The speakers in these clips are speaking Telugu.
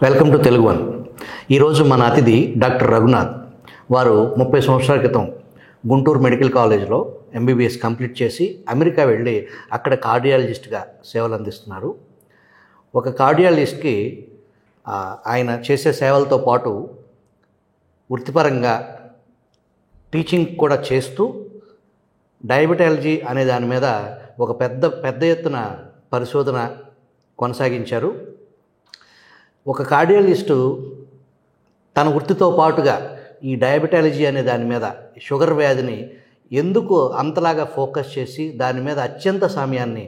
Welcome to Telugu one. ఈరోజు మన అతిథి డాక్టర్ రఘునాథ్. వారు 30 సంవత్సరాల క్రితం గుంటూరు మెడికల్ కాలేజ్లో ఎంబీబీఎస్ కంప్లీట్ చేసి అమెరికా వెళ్ళి అక్కడ కార్డియాలజిస్ట్గా సేవలు అందిస్తున్నారు. ఒక కార్డియాలజిస్ట్కి ఆయన చేసే సేవలతో పాటు వృత్తిపరంగా టీచింగ్ కూడా చేస్తూ డయాబెటాలజీ అనే దాని మీద ఒక పెద్ద ఎత్తున పరిశోధన కొనసాగించారు. ఒక కార్డియాలజిస్టు తన వృత్తితో పాటుగా ఈ డయాబెటాలజీ అనే దాని మీద, షుగర్ వ్యాధిని ఎందుకు అంతలాగా ఫోకస్ చేసి దాని మీద అత్యంత సమయాన్ని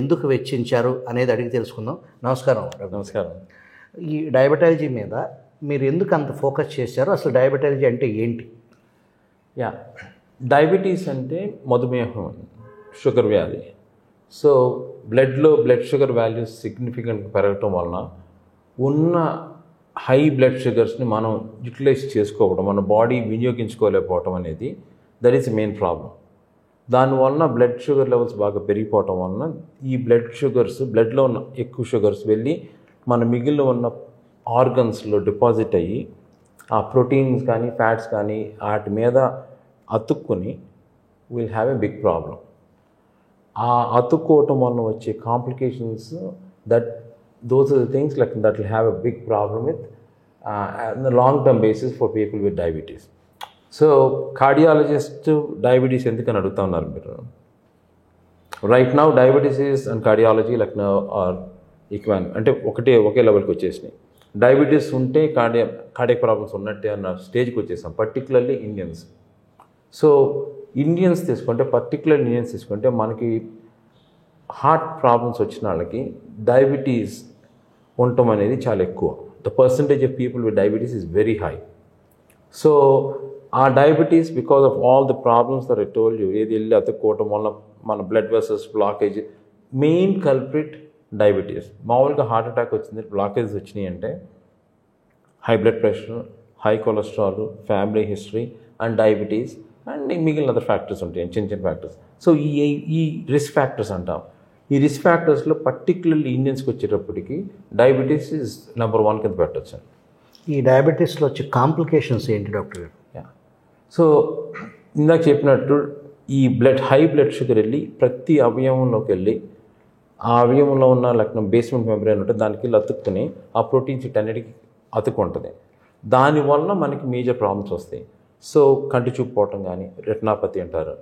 ఎందుకు వెచ్చించారు అనేది అడిగి తెలుసుకుందాం. నమస్కారం. నమస్కారం. ఈ డయాబెటాలజీ మీద మీరు ఎందుకు అంత ఫోకస్ చేశారు? అసలు డయాబెటాలజీ అంటే ఏంటి? డయాబెటీస్ అంటే మధుమేహం, షుగర్ వ్యాధి. సో బ్లడ్ షుగర్ వాల్యూస్ సిగ్నిఫికెంట్గా పెరగటం వలన ఉన్న హై బ్లడ్ షుగర్స్ని మనం యూటిలైజ్ చేసుకోవడం, మన బాడీ వినియోగించుకోలేకపోవటం అనేది దట్ ఈస్ మెయిన్ ప్రాబ్లం. దానివలన బ్లడ్ షుగర్ లెవెల్స్ బాగా పెరిగిపోవటం వలన ఈ బ్లడ్లో ఉన్న ఎక్కువ షుగర్స్ వెళ్ళి మన మిగిలిన ఉన్న ఆర్గన్స్లో డిపాజిట్ అయ్యి ఆ ప్రోటీన్స్ కానీ ఫ్యాట్స్ కానీ వాటి మీద అతుక్కుని will have a big problem. ఆ అతుక్కోవటం వలన వచ్చే complications those are the things that will have a big problem with on the long term basis for people with diabetes. So cardiologist diabetes ఎందుకని అడుగుతా ఉన్నారు మీరు? Right now diabetes and cardiology are equal, అంటే ఒకే లెవెల్కి వచ్చేసినాయి. డయాబెటీస్ ఉంటే కార్డియాక్ ప్రాబ్లమ్స్ ఉన్నట్టే అన్న స్టేజ్కి వచ్చేసాం, పర్టికులర్లీ ఇండియన్స్. సో ఇండియన్స్ తీసుకుంటే మనకి హార్ట్ ప్రాబ్లమ్స్ వచ్చిన వాళ్ళకి డయాబెటీస్ ఉండటం అనేది చాలా ఎక్కువ. The percentage of people with diabetes is very high. So ఆ diabetes because of all the problems that I told you, ఏది వెళ్ళి అతుక్కోవటం వల్ల మన blood vessels blockage, main culprit diabetes. మామూలుగా హార్ట్ అటాక్ వచ్చింది, బ్లాకేజెస్ వచ్చినాయి అంటే high blood pressure, high cholesterol, family history and diabetes and మిగిలిన అదర్ ఫ్యాక్టర్స్ ఉంటాయి, చిన్న ఫ్యాక్టర్స్. సో ఈ రిస్క్ ఫ్యాక్టర్స్ అంటాం. ఈ రిస్క్ ఫ్యాక్టర్స్లో పర్టికులర్లీ ఇండియన్స్కి వచ్చేటప్పటికి డయాబెటీస్ ఇస్ నెంబర్ 1 కింద పెట్టచ్చు. ఈ డయాబెటీస్లో వచ్చే కాంప్లికేషన్స్ ఏంటి డాక్టర్ గారు? సో ఇందాక చెప్పినట్టు ఈ హై బ్లడ్ షుగర్ వెళ్ళి ప్రతి అవయవంలోకి వెళ్ళి ఆ అవయవంలో ఉన్న బేస్మెంట్ మెంబ్రేన్ ఉంటుంది, దానికి వెళ్ళి అతుక్కుని ఆ ప్రోటీన్స్ ఇటన్నిటికి అతుక్కుంటుంది. దానివల్ల మనకి మేజర్ ప్రాబ్లమ్స్ వస్తాయి. సో కంటి చూపు పోవటం కానీ రెటినాపతి అంటారు,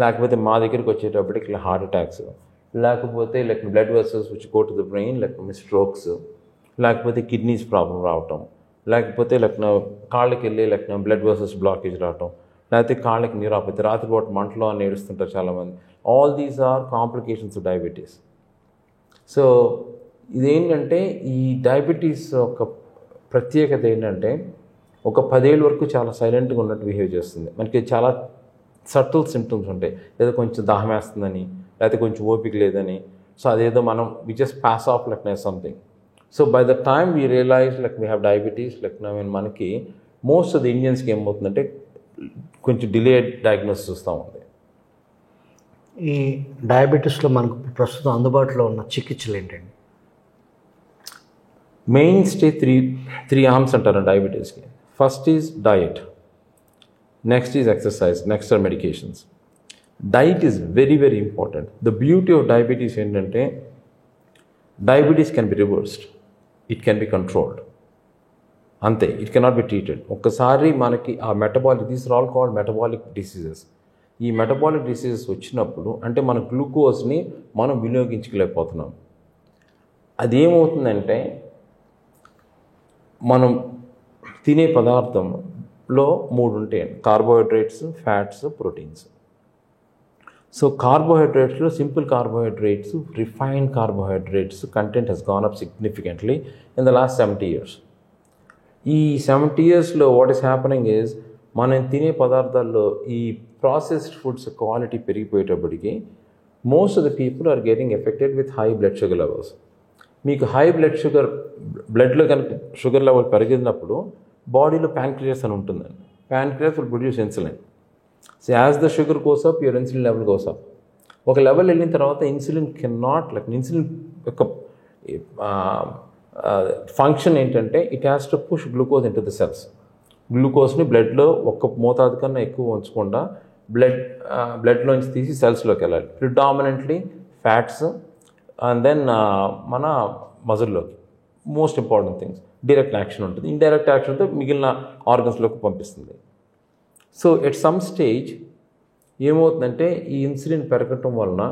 లేకపోతే మా దగ్గరికి వచ్చేటప్పటికి హార్ట్ అటాక్స్, లేకపోతే blood vessels which go to the brain strokes, లేకపోతే కిడ్నీస్ ప్రాబ్లం రావటం, లేకపోతే కాళ్ళకి వెళ్ళి బ్లడ్ వెసల్స్ బ్లాకేజ్ రావటం, లేకపోతే కాళ్ళకి నీరాపతి, రాత్రిపూట మంటలో అని ఏడుస్తుంటారు చాలామంది. All these are complications of diabetes. So ఇదేంటంటే ఈ డయాబెటీస్ ఒక ప్రత్యేకత ఏంటంటే ఒక 10 ఏళ్ళ వరకు చాలా సైలెంట్గా ఉన్నట్టు బిహేవ్ చేస్తుంది. మనకి చాలా సటిల్ సిమ్టమ్స్ ఉంటాయి, ఏదో కొంచెం దాహం వేస్తుందని, లేకపోతే కొంచెం ఓపిక లేదని. సో అదేదో we just pass off something. So by the time we realize we have diabetes మనకి మోస్ట్ ఆఫ్ ది ఇండియన్స్కి ఏమవుతుందంటే కొంచెం డిలేడ్ డయాగ్నోసిస్ వస్తూ ఉంది. ఈ డయాబెటీస్లో మనకు ప్రస్తుతం అందుబాటులో ఉన్న చికిత్సలు ఏంటండి? మెయిన్ స్టే త్రీ ఆర్మ్స్ అంటారు డయాబెటీస్కి. First is diet, next is exercise, next are medications. Diet is very very important. The beauty of diabetes ఏంటంటే diabetes can be reversed, it can be controlled, అంతే. It cannot be treated. ఒక్కసారి మనకి ఆ these are all called metabolic diseases. ఈ మెటబాలిక్ డిసీజెస్ వచ్చినప్పుడు అంటే మన గ్లూకోజ్ని మనం వినియోగించుకోలేకపోతున్నాం. అదేమవుతుందంటే మనం తినే పదార్థంలో 3 ఉంటాయి: కార్బోహైడ్రేట్స్, ఫ్యాట్స్, ప్రోటీన్స్. సో కార్బోహైడ్రేట్స్లో simple carbohydrates, refined carbohydrates content has gone up significantly in the last 70 years. ఈ 70 yearsలో వాట్ ఈస్ హ్యాపెనింగ్ ఈజ్ మనం తినే పదార్థాల్లో ఈ ప్రాసెస్డ్ ఫుడ్స్ క్వాలిటీ పెరిగిపోయేటప్పటికి most of the people are getting affected with high blood sugar levels. మీకు హై బ్లడ్లో కనుక షుగర్ లెవెల్ పెరిగినప్పుడు బాడీలో ప్యాంక్రియాస్ అని ఉంటుందండి. Pancreas will produce insulin. So as the sugar goes up your insulin level goes up. ఒక లెవెల్ వెళ్ళిన తర్వాత ఇన్సులిన్ కెన్ నాట్ ఇన్సులిన్ యొక్క ఫంక్షన్ ఏంటంటే it has to push glucose into the cells. గ్లూకోజ్ని బ్లడ్లో ఒక్క మోతాదు కన్నా ఎక్కువ ఉంచకుండా బ్లడ్లోంచి తీసి సెల్స్లోకి వెళ్ళాలి. ప్రిడామినెంట్లీ ఫ్యాట్స్ అండ్ దెన్ మన మజిల్లోకి. Most important things. Direct action ఉంటుంది, ఇండైరెక్ట్ యాక్షన్తో మిగిలిన ఆర్గన్స్లోకి పంపిస్తుంది. సో ఎట్ సమ్ స్టేజ్ ఏమవుతుందంటే ఈ ఇన్సులిన్ పెరగటం వలన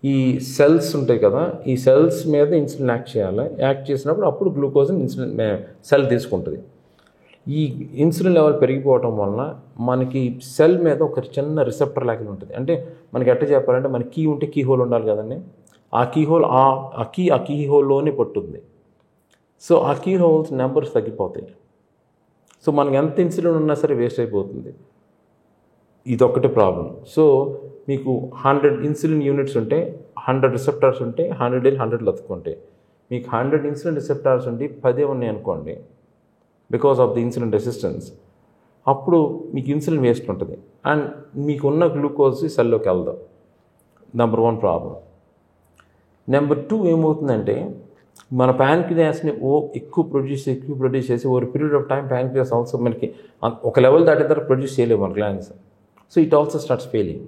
ఈ సెల్స్ ఉంటాయి కదా, ఈ సెల్స్ మీద ఇన్సులిన్ యాక్ట్ చేయాలి. యాక్ట్ చేసినప్పుడు అప్పుడు గ్లూకోజ్ని ఇన్సులిన్ సెల్ తీసుకుంటుంది. ఈ ఇన్సులిన్ లెవెల్ పెరిగిపోవటం వలన మనకి సెల్ మీద ఒక చిన్న రిసెప్టర్ లాగా ఉంటుంది. అంటే మనకి ఎట్లా చెప్పాలంటే మన కీ ఉంటే కీ హోల్ ఉండాలి కదండి. ఆ కీ హోల్ ఆ కీ హోల్లోనే పట్టుతుంది. సో ఆ కీ హోల్స్ నెంబర్స్ తగ్గిపోతాయి. సో మనకి ఎంత ఇన్సులిన్ ఉన్నా సరే వేస్ట్ అయిపోతుంది. ఇదొక్కటి ప్రాబ్లం. సో మీకు 100 ఇన్సులిన్ యూనిట్స్ ఉంటే 100 రిసెప్టార్స్ ఉంటే 100 అతుక్కుంటాయి. మీకు 100 ఇన్సులిన్ రిసెప్టార్స్ ఉండి 10 ఉన్నాయి అనుకోండి, because of the insulin resistance, అప్పుడు మీకు ఇన్సులిన్ వేస్ట్ ఉంటుంది అండ్ మీకున్న గ్లూకోజ్ సెల్లోకి వెళ్దాం. Number 1 problem. నెంబర్ 2 ఏమవుతుందంటే మన ప్యాన్క్రియాస్ని ఎక్కువ ప్రొడ్యూస్ చేసి over period of time pancreas also మనకి ఒక లెవెల్ దాటిన తర్వాత ప్రొడ్యూస్ చేయలేము మన glands. So it also starts failing.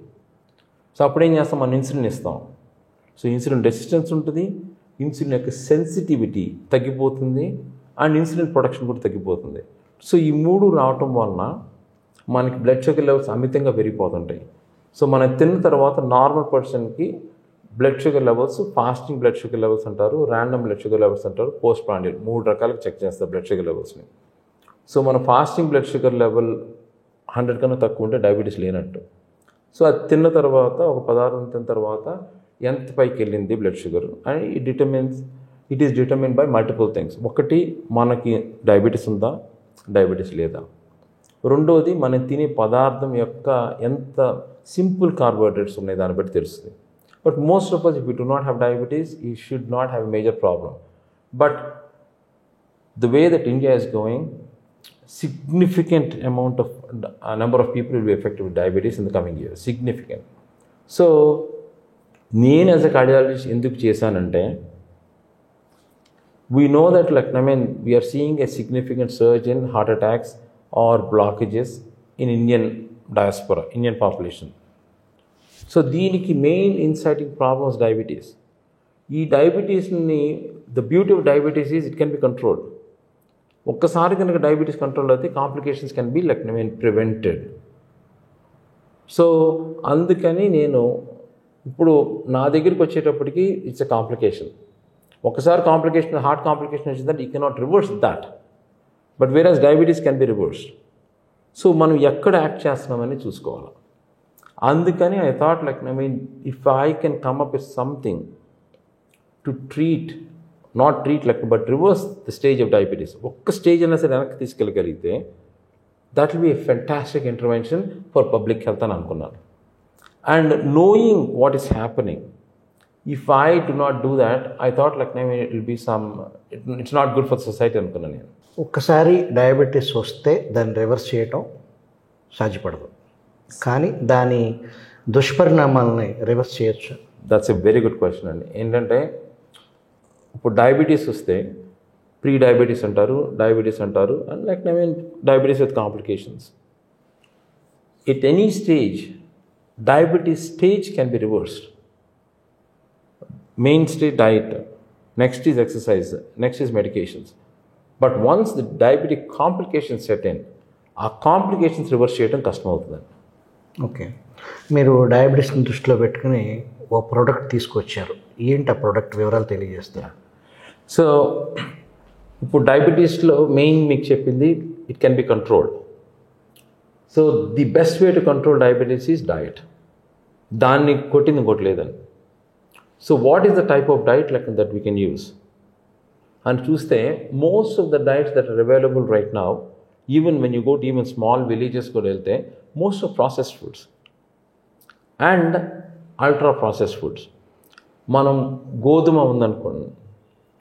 So అప్పుడేం చేస్తాం, మనం ఇన్సులిన్ ఇస్తాం. సో ఇన్సులిన్ రెసిస్టెన్స్ ఉంటుంది, ఇన్సులిన్ యొక్క సెన్సిటివిటీ తగ్గిపోతుంది అండ్ ఇన్సులిన్ ప్రొడక్షన్ కూడా తగ్గిపోతుంది. సో ఈ 3 రావటం వలన మనకి బ్లడ్ షుగర్ లెవెల్స్ అమితంగా పెరిగిపోతుంటాయి. సో మనం తిన్న తర్వాత నార్మల్ పర్సన్కి blood sugar levels, fasting blood sugar levels అంటారు, ర్యాండమ్ బ్లడ్ షుగర్ లెవెల్స్ అంటారు, పోస్ట్ ప్రాండియల్ 3 రకాలుగా చెక్ చేస్తారు బ్లడ్ షుగర్ లెవెల్స్ని. సో మన ఫాస్టింగ్ బ్లడ్ షుగర్ లెవెల్ 100 కన్నా తక్కువ ఉంటే డయాబెటీస్ లేనట్టు. సో అది తిన్న తర్వాత ఒక పదార్థం తిన్న తర్వాత ఎంత పైకి వెళ్ళింది blood sugar and it is determine by multiple things. ఒకటి, మనకి డయాబెటీస్ ఉందా, డయాబెటీస్ లేదా. రెండోది, మనం తినే పదార్థం యొక్క ఎంత సింపుల్ కార్బోహైడ్రేట్స్ ఉన్నాయి దాన్ని బట్టి తెలుస్తుంది. But most of us, if we do not have diabetes, you should not have a major problem. But the way that India is going, significant amount of number of people will be affected with diabetes in the coming years. Significant. So నేను యాజ్ అ కార్డియాలజిస్ట్ ఎందుకు చేశానంటే, we know that we are seeing a significant surge in heart attacks or blockages in Indian diaspora, Indian population. So దీనికి మెయిన్ ఇన్సైటింగ్ ప్రాబ్లమ్స్ డయాబెటీస్. ఈ డయాబెటీస్ని, the beauty of diabetes is it can be controlled. ఒక్కసారి కనుక డయాబెటీస్ కంట్రోల్ అయితే complications can be prevented. So అందుకని నేను ఇప్పుడు నా దగ్గరికి వచ్చేటప్పటికి ఇట్స్ ఎ కాంప్లికేషన్. ఒకసారి కాంప్లికేషన్, హార్ట్ కాంప్లికేషన్ వచ్చిందంటే you cannot reverse that. But whereas diabetes can be reversed. So మనం ఎక్కడ యాక్ట్ చేస్తున్నామని చూసుకోవాలి. అందుకని I thought if I can come up with something to not treat but reverse the stage of diabetes, ఒక్క స్టేజ్ అయినా సరే వెనక్కి తీసుకెళ్ళగలిగితే that will be a fantastic intervention for public health అని అనుకున్నాను. And knowing what is happening, if I do not do that, I thought it will be it's not good for society అనుకున్నాను నేను. ఒక్కసారి డయాబెటీస్ వస్తే దాన్ని రివర్స్ చేయటం సాధ్యపడదు, కానీ దాని దుష్పరిణామాలని రివర్స్ చేయొచ్చు. That's a very good question అండి. ఏంటంటే ఇప్పుడు డయాబెటీస్ వస్తే ప్రీ డయాబెటీస్ అంటారు, డయాబెటీస్ అంటారు, and diabetes with complications. At any stage diabetes stage can be reversed. Main stage diet, next is exercise, next is medications. But once the diabetic complications set in, ఆ కాంప్లికేషన్స్ రివర్స్ చేయడం కష్టం అవుతుందండి. ఓకే, మీరు డయాబెటీస్ని దృష్టిలో పెట్టుకుని ఓ ప్రోడక్ట్ తీసుకొచ్చారు. ఏంటి ఆ ప్రోడక్ట్ వివరాలు తెలియజేస్తారా? సో ఇప్పుడు డయాబెటీస్లో మెయిన్ మీకు చెప్పింది it can be controlled. So the best way to control diabetes is diet. దాన్ని కొట్టింది కొట్టలేదని. So what is the type of diet that we can use అని చూస్తే, most of the diets that are available right now, even when you go to even small villages కూడా వెళ్తే, most of processed foods and ultra processed foods. మనం గోధుమ ఉందనుకోండి,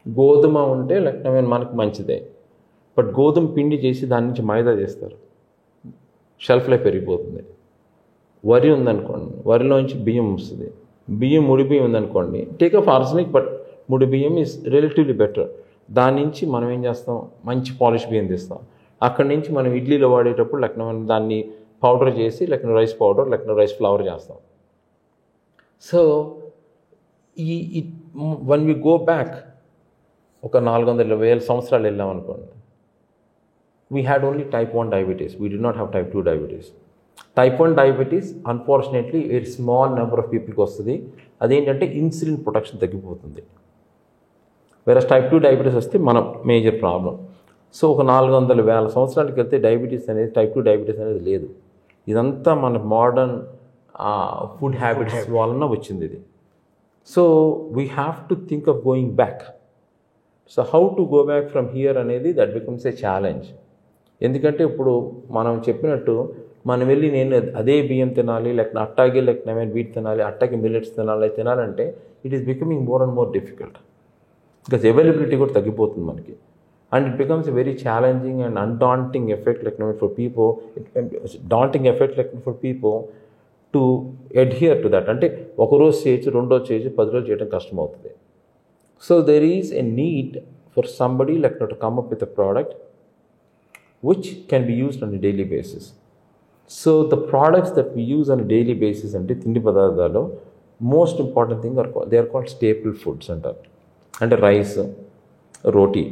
గోధుమ ఉంటే మనకు మంచిదే. బట్ గోధుమ పిండి చేసి దాని నుంచి మైదా చేస్తారు, షెల్ఫ్ లైఫ్ పెరిగిపోతుంది. వరి ఉందనుకోండి, వరిలోంచి బియ్యం వస్తుంది, బియ్యం ముడి బియ్యం ఉందనుకోండి, టేక్ ఆఫ్ ఆర్సనిక్ బట్ ముడి బియ్యం ఈజ్ రిలేటివ్లీ బెటర్. దాని నుంచి మనం ఏం చేస్తాం, మంచి పాలిష్ బియ్యం తీస్తాం. అక్కడి నుంచి మనం ఇడ్లీలో వాడేటప్పుడు లేకపోతే మనం దాన్ని పౌడర్ చేసి లేకపోతే రైస్ పౌడర్ లేకపోతే రైస్ ఫ్లవర్ చేస్తాం. సో ఈ వన్ వి గో బ్యాక్ ఒక 400,000 సంవత్సరాలు వెళ్ళాం అనుకోండి, we had only type 1 diabetes. We did not have type 2 diabetes. Type 1 diabetes, unfortunately, a small number of peopleకి వస్తుంది. అదేంటంటే ఇన్సులిన్ ప్రొడక్షన్ తగ్గిపోతుంది. వేరే టైప్ 2 డయాబెటీస్ వస్తే మన మేజర్ ప్రాబ్లం. సో ఒక 400,000 సంవత్సరాలకి వెళ్తే డయాబెటీస్ అనేది, టైప్ 2 డయాబెటీస్ అనేది లేదు. ఇదంతా మన మోడర్న్ ఫుడ్ హ్యాబిట్స్ వలన వచ్చింది ఇది. So we have to think of going back. So how to go back from here అనేది దట్ బికమ్స్ ఏ ఛాలెంజ్. ఎందుకంటే ఇప్పుడు మనం చెప్పినట్టు మనం వెళ్ళి నేను అదే బియ్యం తినాలి, లేకపోతే అట్టాగే లేకపోతే వీట్ తినాలి, అట్టాగే మిల్లెట్స్ తినాలంటే it is becoming more and more difficult. Because availability కూడా తగ్గిపోతుంది మనకి. And it becomes a very challenging and undaunting effect for people, daunting effect for people to adhere to that. అంటే ఒకరోజు చేయొచ్చు, 2 రోజు చేయొచ్చు, 10 రోజులు చేయడం కష్టం అవుతుంది. So there is a need for somebody to come up with a product which can be used on a daily basis. So the products that we use on a daily basis ante tindi padarthalo most important thing they are called staple foods antaru. Ante rice, roti,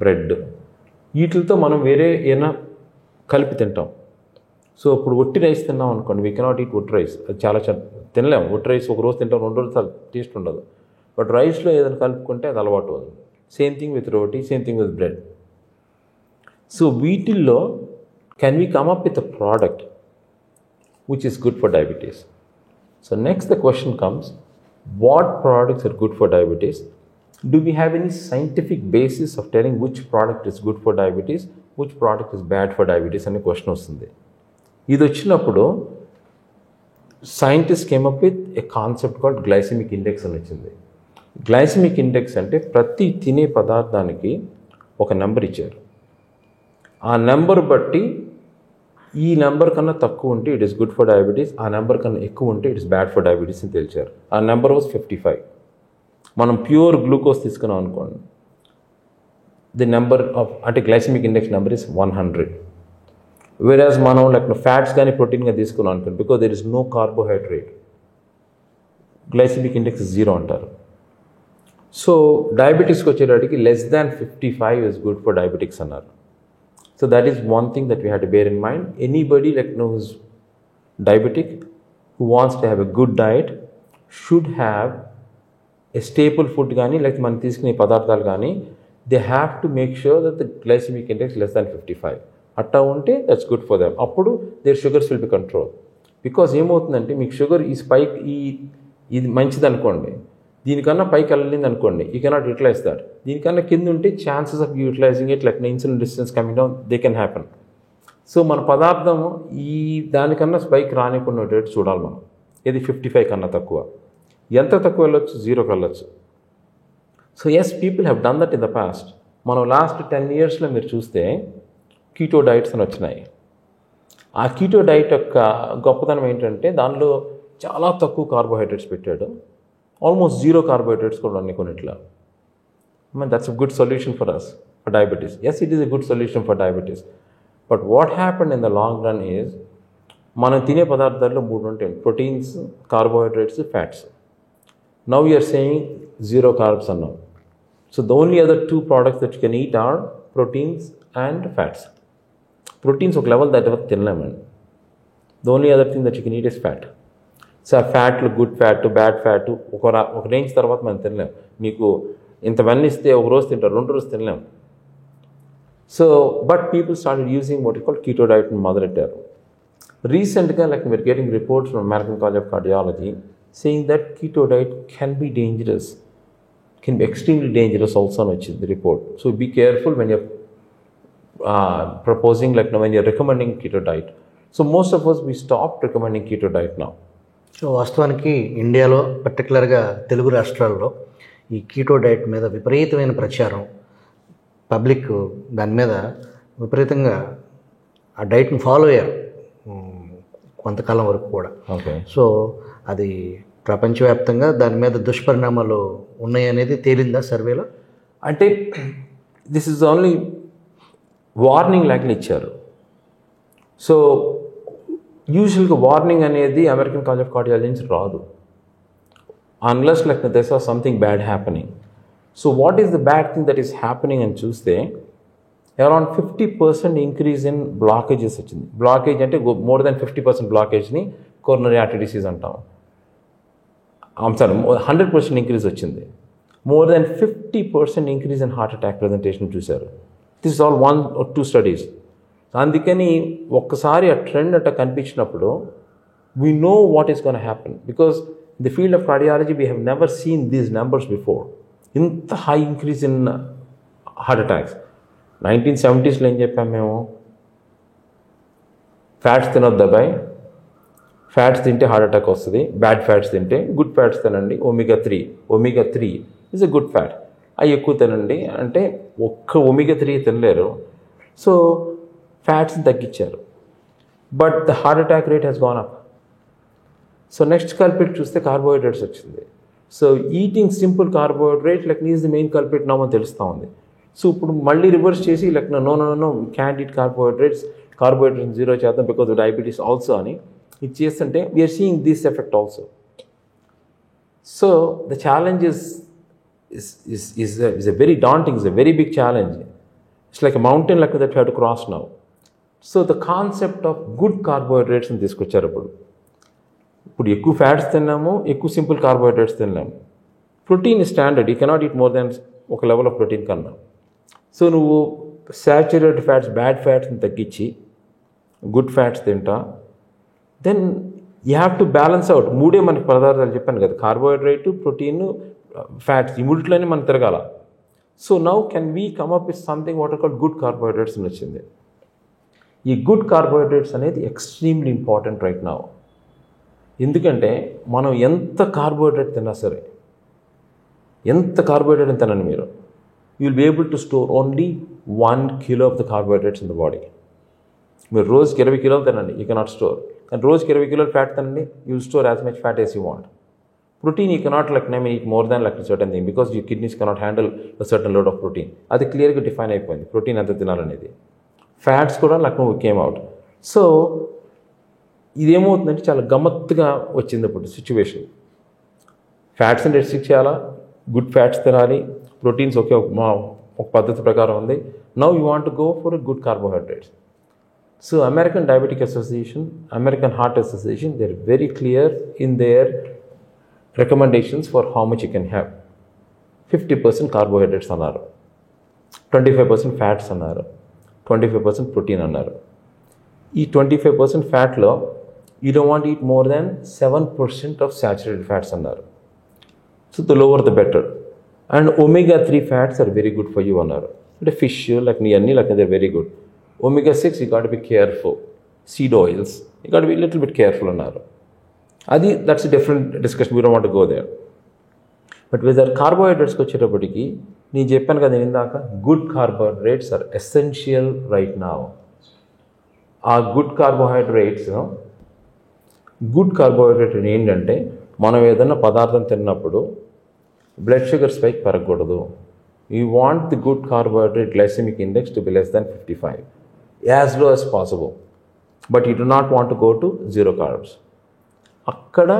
bread, వీటితో మనం వేరే ఏమైనా కలిపి తింటాం. సో ఇప్పుడు ఒట్టి రైస్ తిన్నాం అనుకోండి, వీ కెనాట్ ఈట్ ఒట్టి రైస్. అది చాలా తినలేము. ఒట్టి రైస్ ఒక రోజు తింటాం, 2 రోజులు టేస్ట్ ఉండదు. బట్ రైస్లో ఏదైనా కలుపుకుంటే అది అలవాటు అవుతుంది. Same thing with roti, same thing with bread. So వీటిల్లో can we come up with a product which is good for diabetes? So next the question comes, what products are good for diabetes? Do we have any scientific basis of telling which product is good for diabetes, which product is bad for diabetes అనే క్వశ్చన్ వస్తుంది. ఇది వచ్చినప్పుడు scientist came up with a concept called glycemic index అని వచ్చింది. గ్లైసెమిక్ ఇండెక్స్ అంటే ప్రతి తినే పదార్థానికి ఒక నెంబర్ ఇచ్చారు. ఆ నెంబర్ బట్టి ఈ నెంబర్ కన్నా తక్కువ ఉంటే it is good for diabetes, ఆ నెంబర్ కన్నా ఎక్కువ ఉంటే it is bad for diabetes అని తెలిచారు. ఆ నెంబర్ వాజ్ 55. మనం ప్యూర్ గ్లూకోజ్ తీసుకున్నాం అనుకోండి, ది నెంబర్ ఆఫ్ అంటే glycemic index number is 100. Whereas మనం ఫ్యాట్స్ కానీ ప్రోటీన్గా తీసుకున్నాం అనుకోండి, because there is no carbohydrate, glycemic index 0 అంటారు. సో డయాబెటీస్కి వచ్చేటప్పటికి less than 55 is good for diabetics అన్నారు. So that is one thing that we have to bear in mind. Anybody who's diabetic who wants to have a good diet should have a staple food కానీ లేకపోతే మనం తీసుకునే పదార్థాలు కానీ they have to make sure that the glycemic index less than 55. అట్టా ఉంటే దట్స్ గుడ్ ఫర్ దెమ్. అప్పుడు their sugars will be control. Because ఏమవుతుందంటే మీకు షుగర్ ఈ స్పైక్ ఇది మంచిది అనుకోండి, దీనికన్నా పైకి వెళ్ళింది అనుకోండి, యూ కెనాట్ యూటిలైజ్ దట్. దీనికన్నా కింద ఉంటే chances of utilizing it like insulin resistance coming down they can happen. So మన పదార్థం ఈ దానికన్నా స్పైక్ రానికుండా ఉండేటట్టు చూడాలి మనం. ఇది 55 కన్నా తక్కువ. ఎంత తక్కువ వెళ్ళొచ్చు? 0కి వెళ్ళొచ్చు. So yes, people have done that in the past. మనం లాస్ట్ 10 yearsలో మీరు చూస్తే కీటో డైట్స్ అని వచ్చినాయి. ఆ కీటో డైట్ యొక్క గొప్పతనం ఏంటంటే దానిలో చాలా తక్కువ కార్బోహైడ్రేట్స్ పెట్టాడు, ఆల్మోస్ట్ 0 కార్బోహైడ్రేట్స్ కూడా ఉన్నాయి కొన్నిట్లో. That's a good solution for us for diabetes. Yes, it is a good solution for diabetes. But what happened in the long run is మనం తినే పదార్థాల్లో 3 ఉంటాయి: proteins, carbohydrates, fats. Now we are saying 0 carbs are now. So the only other 2 products that you can eat are proteins and fats. Proteins ఒక level that ఎవరు తినలేమండి. The only other thing that you can eat is fat. So ఆ ఫ్యాట్లు గుడ్ ఫ్యాట్, బ్యాడ్ ఫ్యాట్ ఒక రేంజ్ తర్వాత మనం తినలేం. మీకు ఇంతవన్నీ ఇస్తే ఒక రోజు తింటారు, 2 రోజులు తినలేం. So but people started using what you call keto diet మొదలెట్టారు. రీసెంట్గా we're getting reports from American College of Cardiology saying that keto diet can be dangerous, can be extremely dangerous also అని వచ్చింది report. So be careful when you're proposing when you're recommending keto diet. So most of us, we stopped recommending keto diet now. So వాస్తవానికి ఇండియాలో పర్టికులర్గా తెలుగు రాష్ట్రాల్లో ఈ కీటో డైట్ మీద విపరీతమైన ప్రచారం, పబ్లిక్ దాని మీద విపరీతంగా ఆ డైట్ని ఫాలో అయ్యారు కొంతకాలం వరకు కూడా. ఓకే. సో అది ప్రపంచవ్యాప్తంగా దాని మీద దుష్పరిణామాలు ఉన్నాయనేది తేలిందా సర్వేలో? అంటే దిస్ ఇస్ ఓన్లీ వార్నింగ్ లాగా ఇచ్చారు. సో యూజువల్గా వార్నింగ్ అనేది అమెరికన్ కాలేజ్ ఆఫ్ కార్డియాలజీ నుంచి రాదు, unless like this or something bad happening. So what is the bad thing that is happening అని చూస్తే అరౌండ్ 50% ఇంక్రీజ్ ఇన్ బ్లాకేజెస్ వచ్చింది. బ్లాకేజ్ అంటే మోర్ దెన్ 50% బ్లాకేజ్ని కోరనరీ ఆర్టరీ డిసీజ్ అంటాం. సారీ, 100% ఇంక్రీజ్ వచ్చింది. More than 50% increase in heart attack presentation చూశారు. This is all 1 or 2 studies. అందుకని ఒక్కసారి ఆ ట్రెండ్ అట్లా కనిపించినప్పుడు we know what is gonna happen, because in the field of cardiology we have never seen these numbers before. ఇంత high increase in heart attacks. 1970sలో ఏం చెప్పాం మేము? ఫ్యాట్స్ తినొద్దు అబ్బాయి, ఫ్యాట్స్ తింటే హార్ట్ అటాక్ వస్తుంది, బ్యాడ్ ఫ్యాట్స్ తింటే, గుడ్ ఫ్యాట్స్ తినండి, omega 3 is a good fat, అవి ఎక్కువ తినండి అంటే ఒక్క ఒమేగా 3 తినలేరు. సో ఫ్యాట్స్ని తగ్గించారు, but the heart attack rate has gone up. So next culprit చూస్తే కార్బోహైడ్రేట్స్ వచ్చింది. So eating simple carbohydrate like is the main culprit no అని తెలుస్తూ ఉంది. సో ఇప్పుడు మళ్ళీ రివర్స్ చేసి like no can eat carbohydrates 0 చేద్దాం బికాజ్ ఆఫ్ డయాబెటీస్ ఆల్సో అని ఇది చేస్తుంటే we are seeing this effect also. So the challenge is a very daunting, is a very big challenge. It's like a mountain like that we have to cross now. So the concept of good carbohydrates అని తీసుకొచ్చారు. ఇప్పుడు ఎక్కువ ఫ్యాట్స్ తిన్నాము, ఎక్కువ సింపుల్ కార్బోహైడ్రేట్స్ తిన్నాము. Protein standard, you cannot eat more than ఒక లెవెల్ ఆఫ్ ప్రోటీన్ కన్నా. సో నువ్వు సాచురేటెడ్ ఫ్యాట్స్, బ్యాడ్ ఫ్యాట్స్ని తగ్గించి గుడ్ ఫ్యాట్స్ తింటా, then you have to balance out. 3 మనకి పదార్థాలు చెప్పాను కదా, కార్బోహైడ్రేట్, ప్రోటీన్, ఫ్యాట్స్, ఈ 3లోనే మనం తిరగాల. So now can we come up with something what are called good carbohydrates అని వచ్చింది. ఈ గుడ్ కార్బోహైడ్రేట్స్ అనేది ఎక్స్ట్రీమ్లీ ఇంపార్టెంట్ రైట్ నౌ. ఎందుకంటే మనం ఎంత కార్బోహైడ్రేట్ తిన్నా సరే, ఎంత కార్బోహైడ్రేట్ తినండి మీరు, you will be able to store only 1 kilo of the carbohydrates in the body. మీరు రోజుకి 20 kilos తినండి, యూ కెనాట్ స్టోర్. కానీ రోజుకి 20 kilos ఫ్యాట్ తినండి, you will store as much fat as you want. Protein you cannot eat more than a certain thing because your kidneys cannot handle a certain load of protein. That's clearly defined అయిపోయింది ప్రోటీన్ ఎంత తినాలనేది. ఫ్యాట్స్ కూడా కేమ్ అవుట్. సో ఇదేమవుతుందంటే చాలా గమ్మత్తుగా వచ్చింది ఇప్పుడు సిచ్యువేషన్. ఫ్యాట్స్ని రెస్ట్రిక్ట్ చేయాలా, గుడ్ ఫ్యాట్స్ తినాలి, ప్రోటీన్స్ ఒక పద్ధతి ప్రకారం ఉంది. Now you want to go for good carbohydrates. So American diabetic association, American heart association, they are very clear in their recommendations for how much you can have. 50% carbohydrates అన్నారు, 25% ఫ్యాట్స్ అన్నారు, 25% ప్రోటీన్ అన్నారు. ఈ 25% ఫ్యాట్లో you don't want eat more than 7% of saturated fats అన్నారు. So the lower the better. And omega 3 fats are very good for you అన్నారు. అంటే ఫిష్ లైక్ నీ అన్నీ like they very good. Omega 6 you got be careful. Seed oils you got be little bit careful అన్నారు. అది that's different discussion, we don't want to go there. But with కార్బోహైడ్రేట్స్కి వచ్చేటప్పటికి నేను చెప్పాను కదా ఇందాక, good carbohydrates are essential right now. ఆ గుడ్ కార్బోహైడ్రేట్స్ ఏంటంటే మనం ఏదైనా పదార్థం తిన్నప్పుడు బ్లడ్ షుగర్ స్పైక్ పెరగకూడదు. You want the good carbohydrate glycemic index to be less than 55, as low as possible. But you do not want to go to 0 carbs. అక్కడ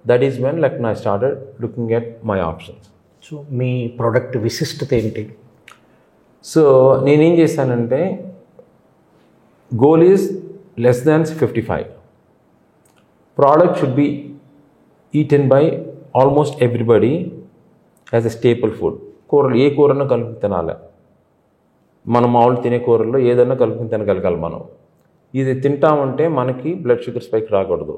that is when like I started looking at my options. So మీ ప్రోడక్ట్ విశిష్టత ఏంటి? సో నేనేం చేశానంటే goal is less than 55. Product should be eaten by almost everybody as a staple food. కూరలు ఏ కూరను కలుపుకుని తినాలి, మనం మామూలు తినే కూరల్లో ఏదైనా కలుపుకుని తినగలగాలి మనం. ఇది తింటామంటే మనకి బ్లడ్ షుగర్ స్పైక్ రాకూడదు.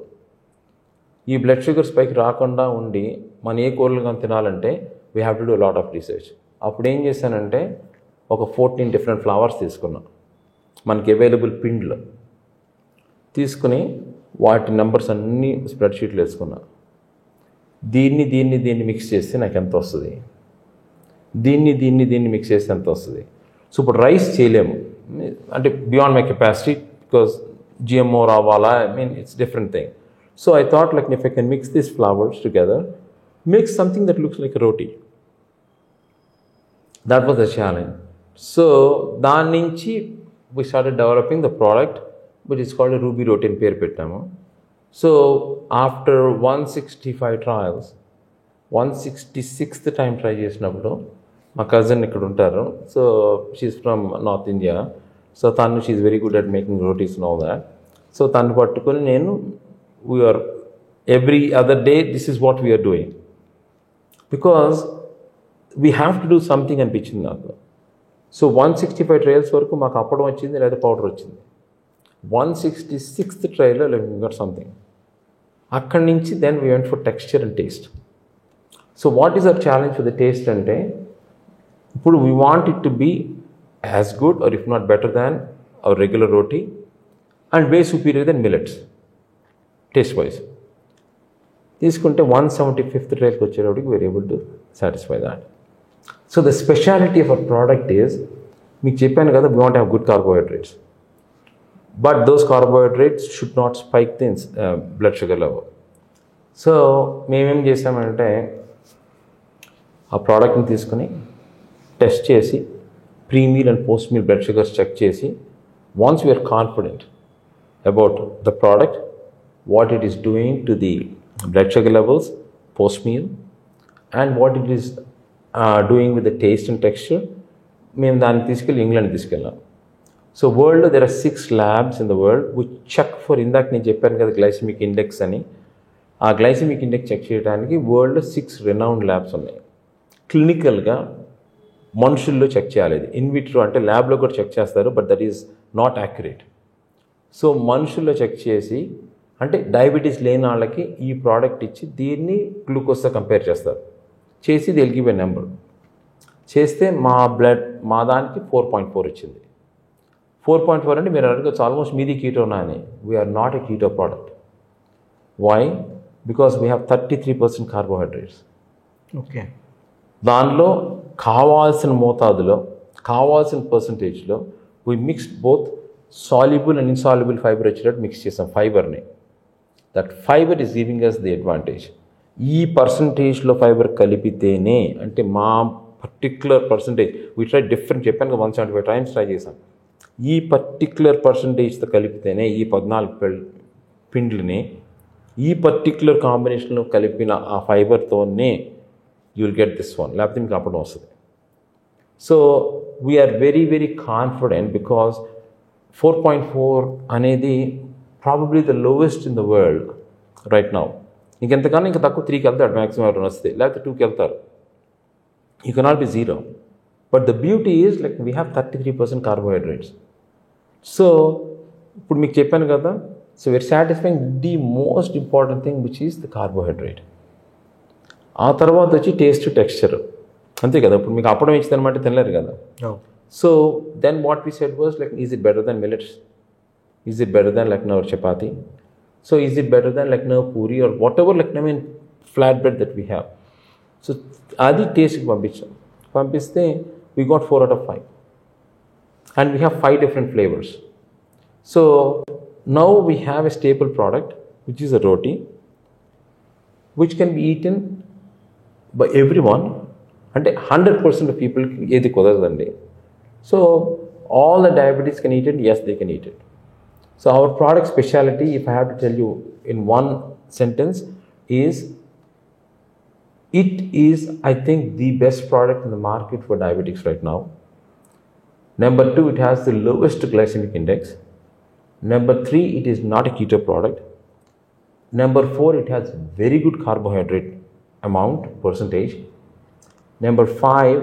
ఈ బ్లడ్ షుగర్ స్పైక్ రాకుండా ఉండి మనం ఏ కూరలు కానీ తినాలంటే we have to do lot of research. అప్పుడు ఏం చేశానంటే ఒక 14 డిఫరెంట్ ఫ్లవర్స్ తీసుకున్నా, మనకి అవైలబుల్ పిండిలో తీసుకుని వాటి నెంబర్స్ అన్నీ స్ప్రెడ్షీట్లు వేసుకున్నా. దీన్ని మిక్స్ చేస్తే నాకు ఎంత వస్తుంది, దీన్ని మిక్స్ చేస్తే ఎంత వస్తుంది. సో ఇప్పుడు రైస్ చేయలేము, అంటే beyond my capacity, because GMO రావాలా, I mean it's different thing. So I thought like if I can mix these flowers together, make something that looks like a roti. That was the challenge. So దాని నుంచి we started developing the product, which is called a Ruby Roti అని పేరు పెట్టాము. So after 165 trials, 166th time try చేసినప్పుడు మా కజిన్ ఇక్కడ ఉంటారు. So she's from north India. So తను she's very good at making rotis and all that. So తను పట్టుకొని నేను we're every other day this is what we're doing because we have to do something అనిపించింది నాకు. సో 165 ట్రయల్స్ వరకు మాకు అప్పడం వచ్చింది, లేదా పౌడర్ వచ్చింది. 166th ట్రయల్లో gut something. అక్కడి నుంచి then we went for texture and taste. So what is our challenge for the taste అంటే, ఇప్పుడు we want it to be as good or if not better than our regular roti and way superior than millets taste wise. తీసుకుంటే 175th ట్రయల్కి వచ్చేటప్పటికి we are able to satisfy that. So the speciality of our product is, మీకు చెప్పాను కదా, we want have good carbohydrates, but those carbohydrates should not spike the blood sugar level. So మేమేం చేసామంటే ఆ ప్రోడక్ట్ని తీసుకుని టెస్ట్ చేసి pre meal and post meal blood sugars check చేసి, once we're confident about the product, what it is doing to the blood sugar levels post meal and what it is doing with the taste and texture, మేము దాన్ని తీసుకెళ్ళి ఇంగ్లాండ్ తీసుకెళ్ళాం. సో వరల్డ్లో there are 6 labs in the world which check for, ఇందాక నేను చెప్పాను కదా గ్లైసెమిక్ ఇండెక్స్ అని, ఆ గ్లైసెమిక్ ఇండెక్స్ చెక్ చేయడానికి వరల్డ్లో 6 renowned labs ఉన్నాయి. క్లినికల్గా మనుషుల్లో చెక్ చేయాలి. ఇది ఇన్విట్రో అంటే ల్యాబ్లో కూడా చెక్ చేస్తారు, but that is not accurate. So మనుషుల్లో చెక్ చేసి, అంటే డయాబెటీస్ లేని వాళ్ళకి ఈ ప్రోడక్ట్ ఇచ్చి దీన్ని గ్లూకోజ్తో కంపేర్ చేస్తారు. చేసి దిల్ గివ్ ఎ నెంబర్. చేస్తే మా దానికి 4.4 వచ్చింది. 4.4 అంటే మీరు అడగచ్చు ఆల్మోస్ట్ మీది కీటోనా అని. We're not a keto product. Why? Because we have 33% carbohydrates. Okay. దానిలో కావాల్సిన మోతాదులో, కావాల్సిన పర్సంటేజ్లో we mixed both soluble and insoluble fibre వచ్చేటట్టు మిక్స్ చేసాం ఫైబర్ని. That fibre is giving us the advantage. ఈ పర్సంటేజ్లో ఫైబర్ కలిపితేనే, అంటే మా particular percentage we try different, చెప్పాను 175 టైమ్స్ ట్రై చేసాం. ఈ పర్టిక్యులర్ పర్సంటేజ్తో కలిపితేనే, ఈ 14 పిండిని ఈ పర్టిక్యులర్ కాంబినేషన్లో కలిపిన ఆ ఫైబర్తోనే you will get this one, లేకపోతే మీకు అప్పడం వస్తుంది. So we're very very confident because 4.4 అనేది probably the lowest in the world right now. ఇంకెంతకన్నా ఇంకా తక్కువ 3కి వెళ్తాడు మ్యాక్సిమం, ఎవరైనా వస్తే, లేకపోతే 2కి వెళ్తారు. You cannot be 0. But the beauty is like we have 33% carbohydrates. So ఇప్పుడు మీకు చెప్పాను కదా, so we are satisfying the most important thing which is the carbohydrate. ఆ తర్వాత వచ్చి టేస్ట్ టెక్స్చర్, అంతే కదా. ఇప్పుడు మీకు అప్పడం ఇచ్చిందనమాట, తినలేరు కదా. So then what we said was like, is it better than millets? Is it better than Lucknow or chapati? So is it better than Lucknow puri or whatever Lucknow flatbread that we have? So adi taste pampiste we got 4 out of 5. And we have 5 different flavors. So now we have a staple product which is a roti, which can be eaten by everyone. And 100% of people edi kudadandi. So all the diabetes can eat it. Yes, they can eat it. So our product speciality, if I have to tell you in one sentence, is it is, I think, the best product in the market for diabetics right now. Number 2, it has the lowest glycemic index. Number 3, it is not a keto product. Number 4, it has very good carbohydrate amount, percentage. Number 5,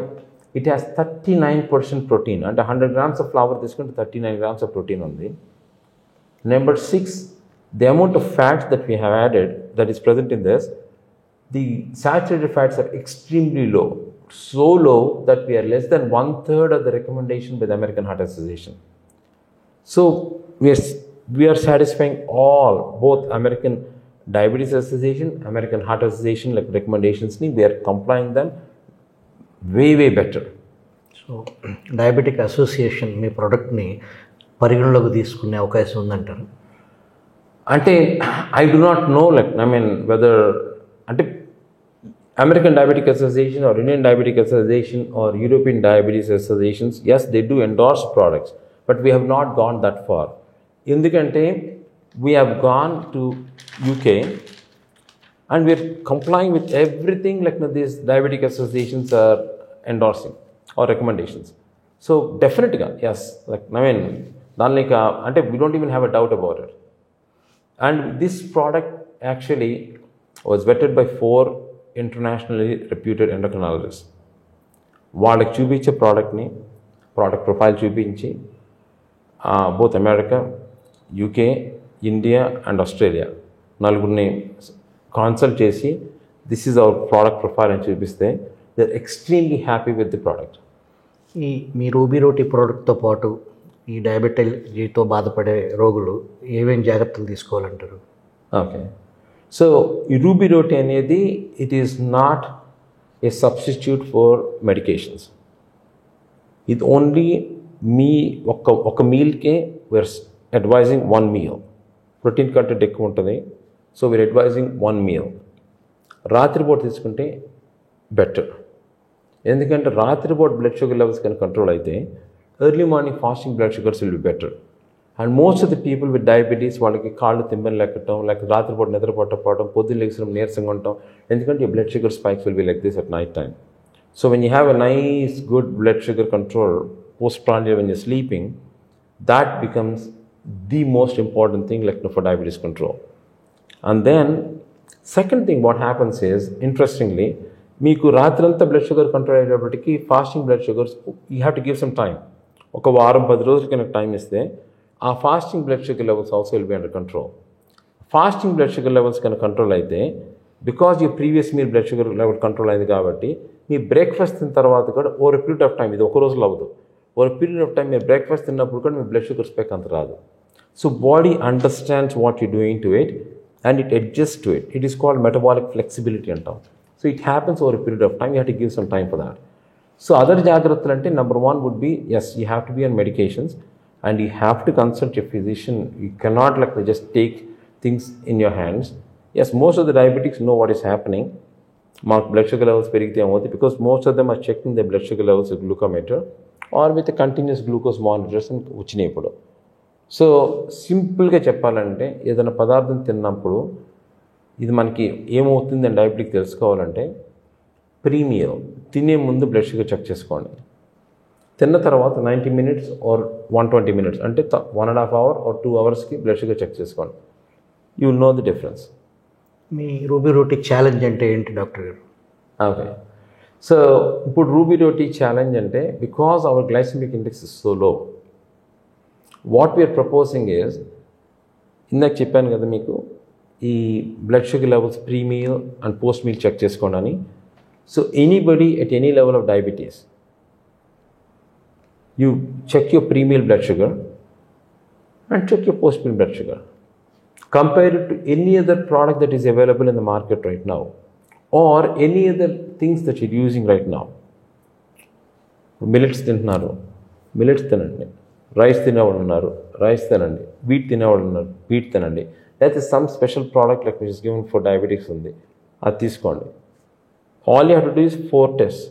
it has 39% protein. And 100 grams of flour, this is going to 39 grams of protein only. Number 6, the amount of fats that we have added, that is present in this, the saturated fats are extremely low. So low that we are less than 1/3 of the recommendation by the American Heart Association. So we are satisfying all, both American Diabetes Association, American Heart Association like recommendations, we are complying them way better. So Diabetic Association మీ ప్రోడక్ట్ని పరిగణలోకి తీసుకునే అవకాశం ఉందంటారు? అంటే I do not know whether అంటే American Diabetic Association or Indian Diabetic Association or European Diabetes Associations, yes, they do endorse products, but we have not gone that far. Endukante we have gone to UK and we are complying with everything these diabetic associations are endorsing or recommendations. So definitely, yes, we don't even have a doubt about it. And this product actually was vetted by 4 internationally reputed endocrinologists. వాళ్ళకి చూపించే ప్రోడక్ట్ని ప్రోడక్ట్ ప్రొఫైల్ చూపించి both America, UK, India and Australia నలుగురిని కన్సల్ట్ చేసి this is our product profile అని చూపిస్తే they are extremely happy with the product. మీ రూబీ రోటీ ప్రోడక్ట్తో పాటు ఈ డయాబెటీతో బాధపడే రోగులు ఏమేమి జాగ్రత్తలు తీసుకోవాలంటారు? ఓకే, సో ఈ రూబీ రోటీ అనేది it is not a substitute for medications. ఇది ఓన్లీ మీ ఒక మీల్కే we're advising 1 meal. Protein content ఎక్కువ ఉంటుంది, సో వీఆర్ అడ్వైజింగ్ 1 meal. రాత్రిపూట తీసుకుంటే బెటర్, ఎందుకంటే రాత్రిపూట బ్లడ్ షుగర్ లెవెల్స్ కానీ కంట్రోల్ అయితే early morning fasting blood sugars will be better. And most of the people with diabetes వాళ్ళకి కాళ్ళు తిమ్మని లెక్కటం, లేక రాత్రిపూట నిద్రపట్టకపోవడం, పొద్దున్న లెగిసడం నీరసంగా ఉండటం, ఎందుకంటే ఈ blood sugar spikes will be like this at night time. So when you have a nice good blood sugar control postprandial when you're sleeping, that becomes the most important thing for diabetes control. And then second thing what happens is, interestingly, మీకు రాత్రంతా బ్లడ్ షుగర్ కంట్రోల్ అయ్యేటప్పటికి fasting blood sugars you have to give some time. ఒక వారం 10 రోజులకి నాకు టైం ఇస్తే ఆ fasting blood sugar levels also will be under control. Fasting blood sugar levels కనుక కంట్రోల్ అయితే, బికాజ్ ఈ ప్రీవియస్ మీరు బ్లడ్ షుగర్ లెవెల్ కంట్రోల్ అయింది కాబట్టి మీ బ్రేక్ఫాస్ట్ తిన్న తర్వాత కూడా over a period of time, ఇది ఒక రోజులో అవ్వదు, ఓవర్ పీరియడ్ ఆఫ్ టైం మీరు బ్రేక్ఫాస్ట్ తిన్నప్పుడు కూడా మీ బ్లడ్ షుగర్ స్పైక్ అంత రాదు. So body understands what you doing to it and it adjust to it. It is called metabolic flexibility అంటాం. So it happens over period of time, you have to give some time for that. So other జాగ్రత్తలు అంటే number 1 would be, yes, you have to be on medications and you have to consult your physician. You cannot just take things in your hands. Yes, most of the diabetics know what is happening. మాకు బ్లడ్ షుగర్ లెవెల్స్ పెరిగితే ఏమవుతుంది, because most of them are checking the blood sugar levels glucometer or with continuous glucose monitors అని వచ్చినాయి ఇప్పుడు. సో సింపుల్గా చెప్పాలంటే ఏదైనా పదార్థం తిన్నప్పుడు ఇది మనకి ఏమవుతుందని డయాబెటిక్ తెలుసుకోవాలంటే, ప్రీమియం తినే ముందు బ్లడ్ షుగర్ చెక్ చేసుకోండి. తిన్న తర్వాత 90 minutes ఆర్ 120 minutes అంటే 1.5 hour or 2 hours blood sugar check చేసుకోండి. You will know the difference. మీ రూబీ రోటీ ఛాలెంజ్ అంటే ఏంటి డాక్టర్ గారు? ఓకే, సో ఇప్పుడు రూబీ రోటీ ఛాలెంజ్ అంటే, because our glycemic index is so low, what we're proposing is, ఇందాక చెప్పాను కదా మీకు ఈ blood sugar levels pre meal and post meal check చేసుకోండి అని. So anybody at any level of diabetes, you check your pre meal blood sugar and check your post meal blood sugar. Compare it to any other product that is available in the market right now or any other things that you're using right now. Millets తింటున్నారు, మిల్లెట్స్ తినండి. రైస్ తినేవాళ్ళు ఉన్నారు, రైస్ తినండి. వీట్ తినేవాళ్ళు ఉన్నారు, వీట్ తినండి. లేకపోతే some special product like which is given for diabetics ఉంది, అది తీసుకోండి. All you have to do is 4 tests,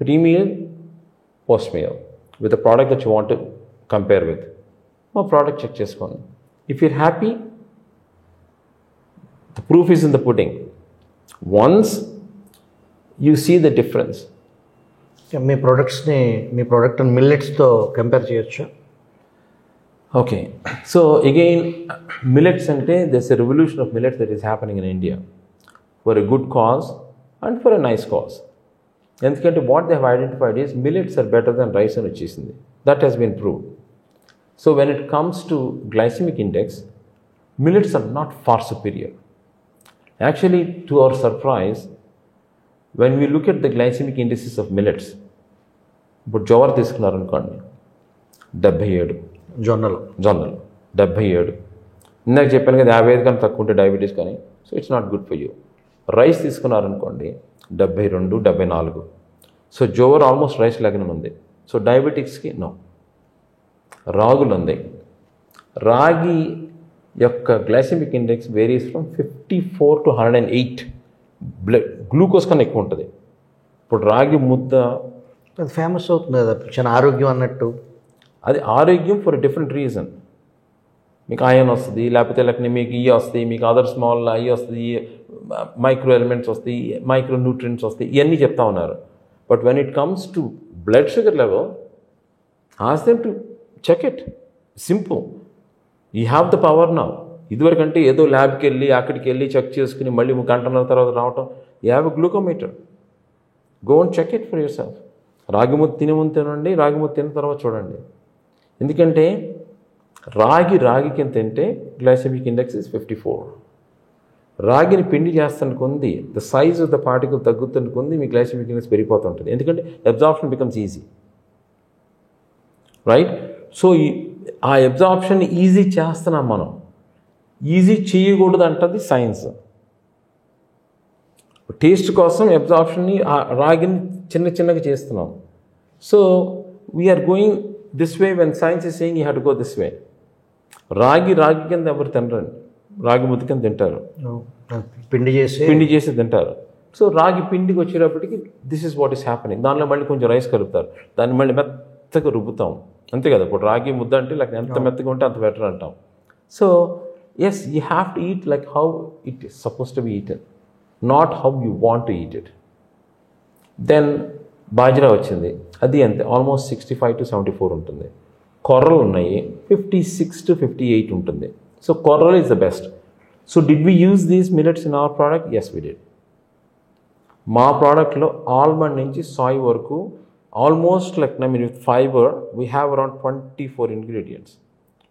pre meal, post meal, with the product that you want to compare with. మా ప్రోడక్ట్ చెక్ చేసుకోండి. If you're happy, the proof is in the pudding. Once you see the difference. మీ ప్రోడక్ట్ని మిల్లెట్స్తో కంపేర్ చేయొచ్చు? ఓకే, సో అగైన్ మిల్లెట్స్ అంటే there's a revolution of millets that is happening in India for a good cause and for a nice cause. ఎందుకంటే what they have identified is millets are better than rice అని వచ్చేసింది. That has been proved. So when it comes to glycemic index, millets are not far superior. Actually, to our surprise, when we look at the glycemic indices of millets, ఇప్పుడు జోవర్ తీసుకున్నారనుకోండి 77, జొన్నలు 77. ఇందాక చెప్పాను కదా 55 కన్నా తక్కువ ఉంటే డయాబెటీస్ కానీ, so it's not good for you. Rice తీసుకున్నారనుకోండి 72, 74. సో జోవర్ ఆల్మోస్ట్ రైస్ లాగానే ఉంది. సో డయాబెటిక్స్కి నో. రాగులు ఉంది, రాగి యొక్క glycemic index varies from 54 to 108. Glucose కన్నా ఎక్కువ ఉంటుంది. ఇప్పుడు రాగి ముద్ద అది ఫేమస్ అవుతుంది కదా, చాలా ఆరోగ్యం అన్నట్టు. అది ఆరోగ్యం ఫర్ డిఫరెంట్ రీజన్. మీకు ఐరన్ వస్తుంది, లేకపోతే మీకు ఈ వస్తాయి, మీకు అదర్ స్మాల్ అవి వస్తుంది, మైక్రో ఎలిమెంట్స్ వస్తాయి, మైక్రో న్యూట్రియంట్స్ వస్తాయి, ఇవన్నీ చెప్తా ఉన్నారు. But when it comes to blood sugar level, ask them to check it. Simple. You have the power now. ఇదివరకంటే ఏదో ల్యాబ్కి వెళ్ళి అక్కడికి వెళ్ళి చెక్ చేసుకుని మళ్ళీ గంటన్నర తర్వాత రావటం. You have a glucometer. Go and check it for yourself. రాగి ముద్ద తినే ముందు తినండి, రాగి ముద్ద తిన్న తర్వాత చూడండి. ఎందుకంటే రాగికి ఎంత తింటే గ్లైసెమిక్ ఇండెక్స్ ఇస్ 54. రాగిని పిండి చేస్తాను కొంది the size of the particle తగ్గుతున్న కొంది మీ గ్లైసెమిక్ ఇండెక్స్ పెరిగిపోతుంటుంది. ఎందుకంటే absorption becomes easy, right? So ఆ అబ్జార్ప్షన్ ఈజీ చేస్తున్నాం మనం. ఈజీ చేయకూడదు అంటది సైన్స్. టేస్ట్ కోసం అబ్జార్ప్షన్ని రాగిని చిన్నగా చేస్తున్నాం. So we are going this way when science is saying you have to go this way. రాగి కింద ఎవరు తినరండి, రాగి ముద్ద కింద తింటారు, పిండి చేసి తింటారు. సో రాగి పిండికి వచ్చేటప్పటికి this is what is happening. దానిలో మళ్ళీ కొంచెం రైస్ కలుపుతారు, దాన్ని మళ్ళీ మెత్తగా రుబ్బుతాం, అంతే కదా. ఇప్పుడు రాగి ముద్ద అంటే ఎంత మెత్తగా ఉంటే అంత బెటర్ అంటాం. So yes, you have to eat like how it is suppose to be eaten, not how you want to eat it. Then bajra వచ్చింది, అది అంతే, ఆల్మోస్ట్ 65 to 74 ఉంటుంది. కొర్రలు ఉన్నాయి, 56 to 58 ఉంటుంది. సో కొర్రలు is the best. So did we use these millets in our product? Yes, we did. మా ప్రోడక్ట్లో ఆల్మండ్ నుంచి సాయ్ వరకు almost with fiber, we have around 24 ingredients.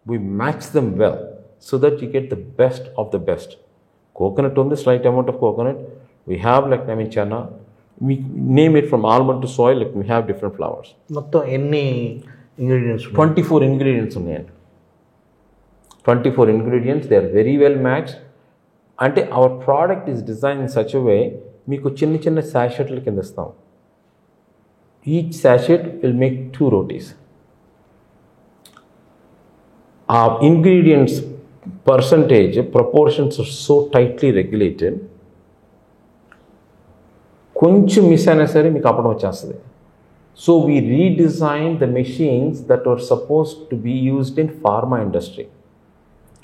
We match them well so that you get the best of the best. Coconut on the slight amount of coconut. We have chana. We name it from almond to soy, we have different flowers. మొత్తం ఎన్ని ఇంగ్రీడియంట్స్? 24 ingredients ఉన్నాయండి. 24 ingredients, they are very well matched. అంటే our product is designed in such a way, మీకు చిన్న శాషెట్ల కింద ఇస్తాం. Each sachet will make 2 rotis. Our ingredients percentage, proportions are so tightly regulated. కొంచెం మిస్ అయినా సరే మీకు అప్పడం వచ్చేస్తుంది. So we redesign the machines that are suppose to be used in pharma industry.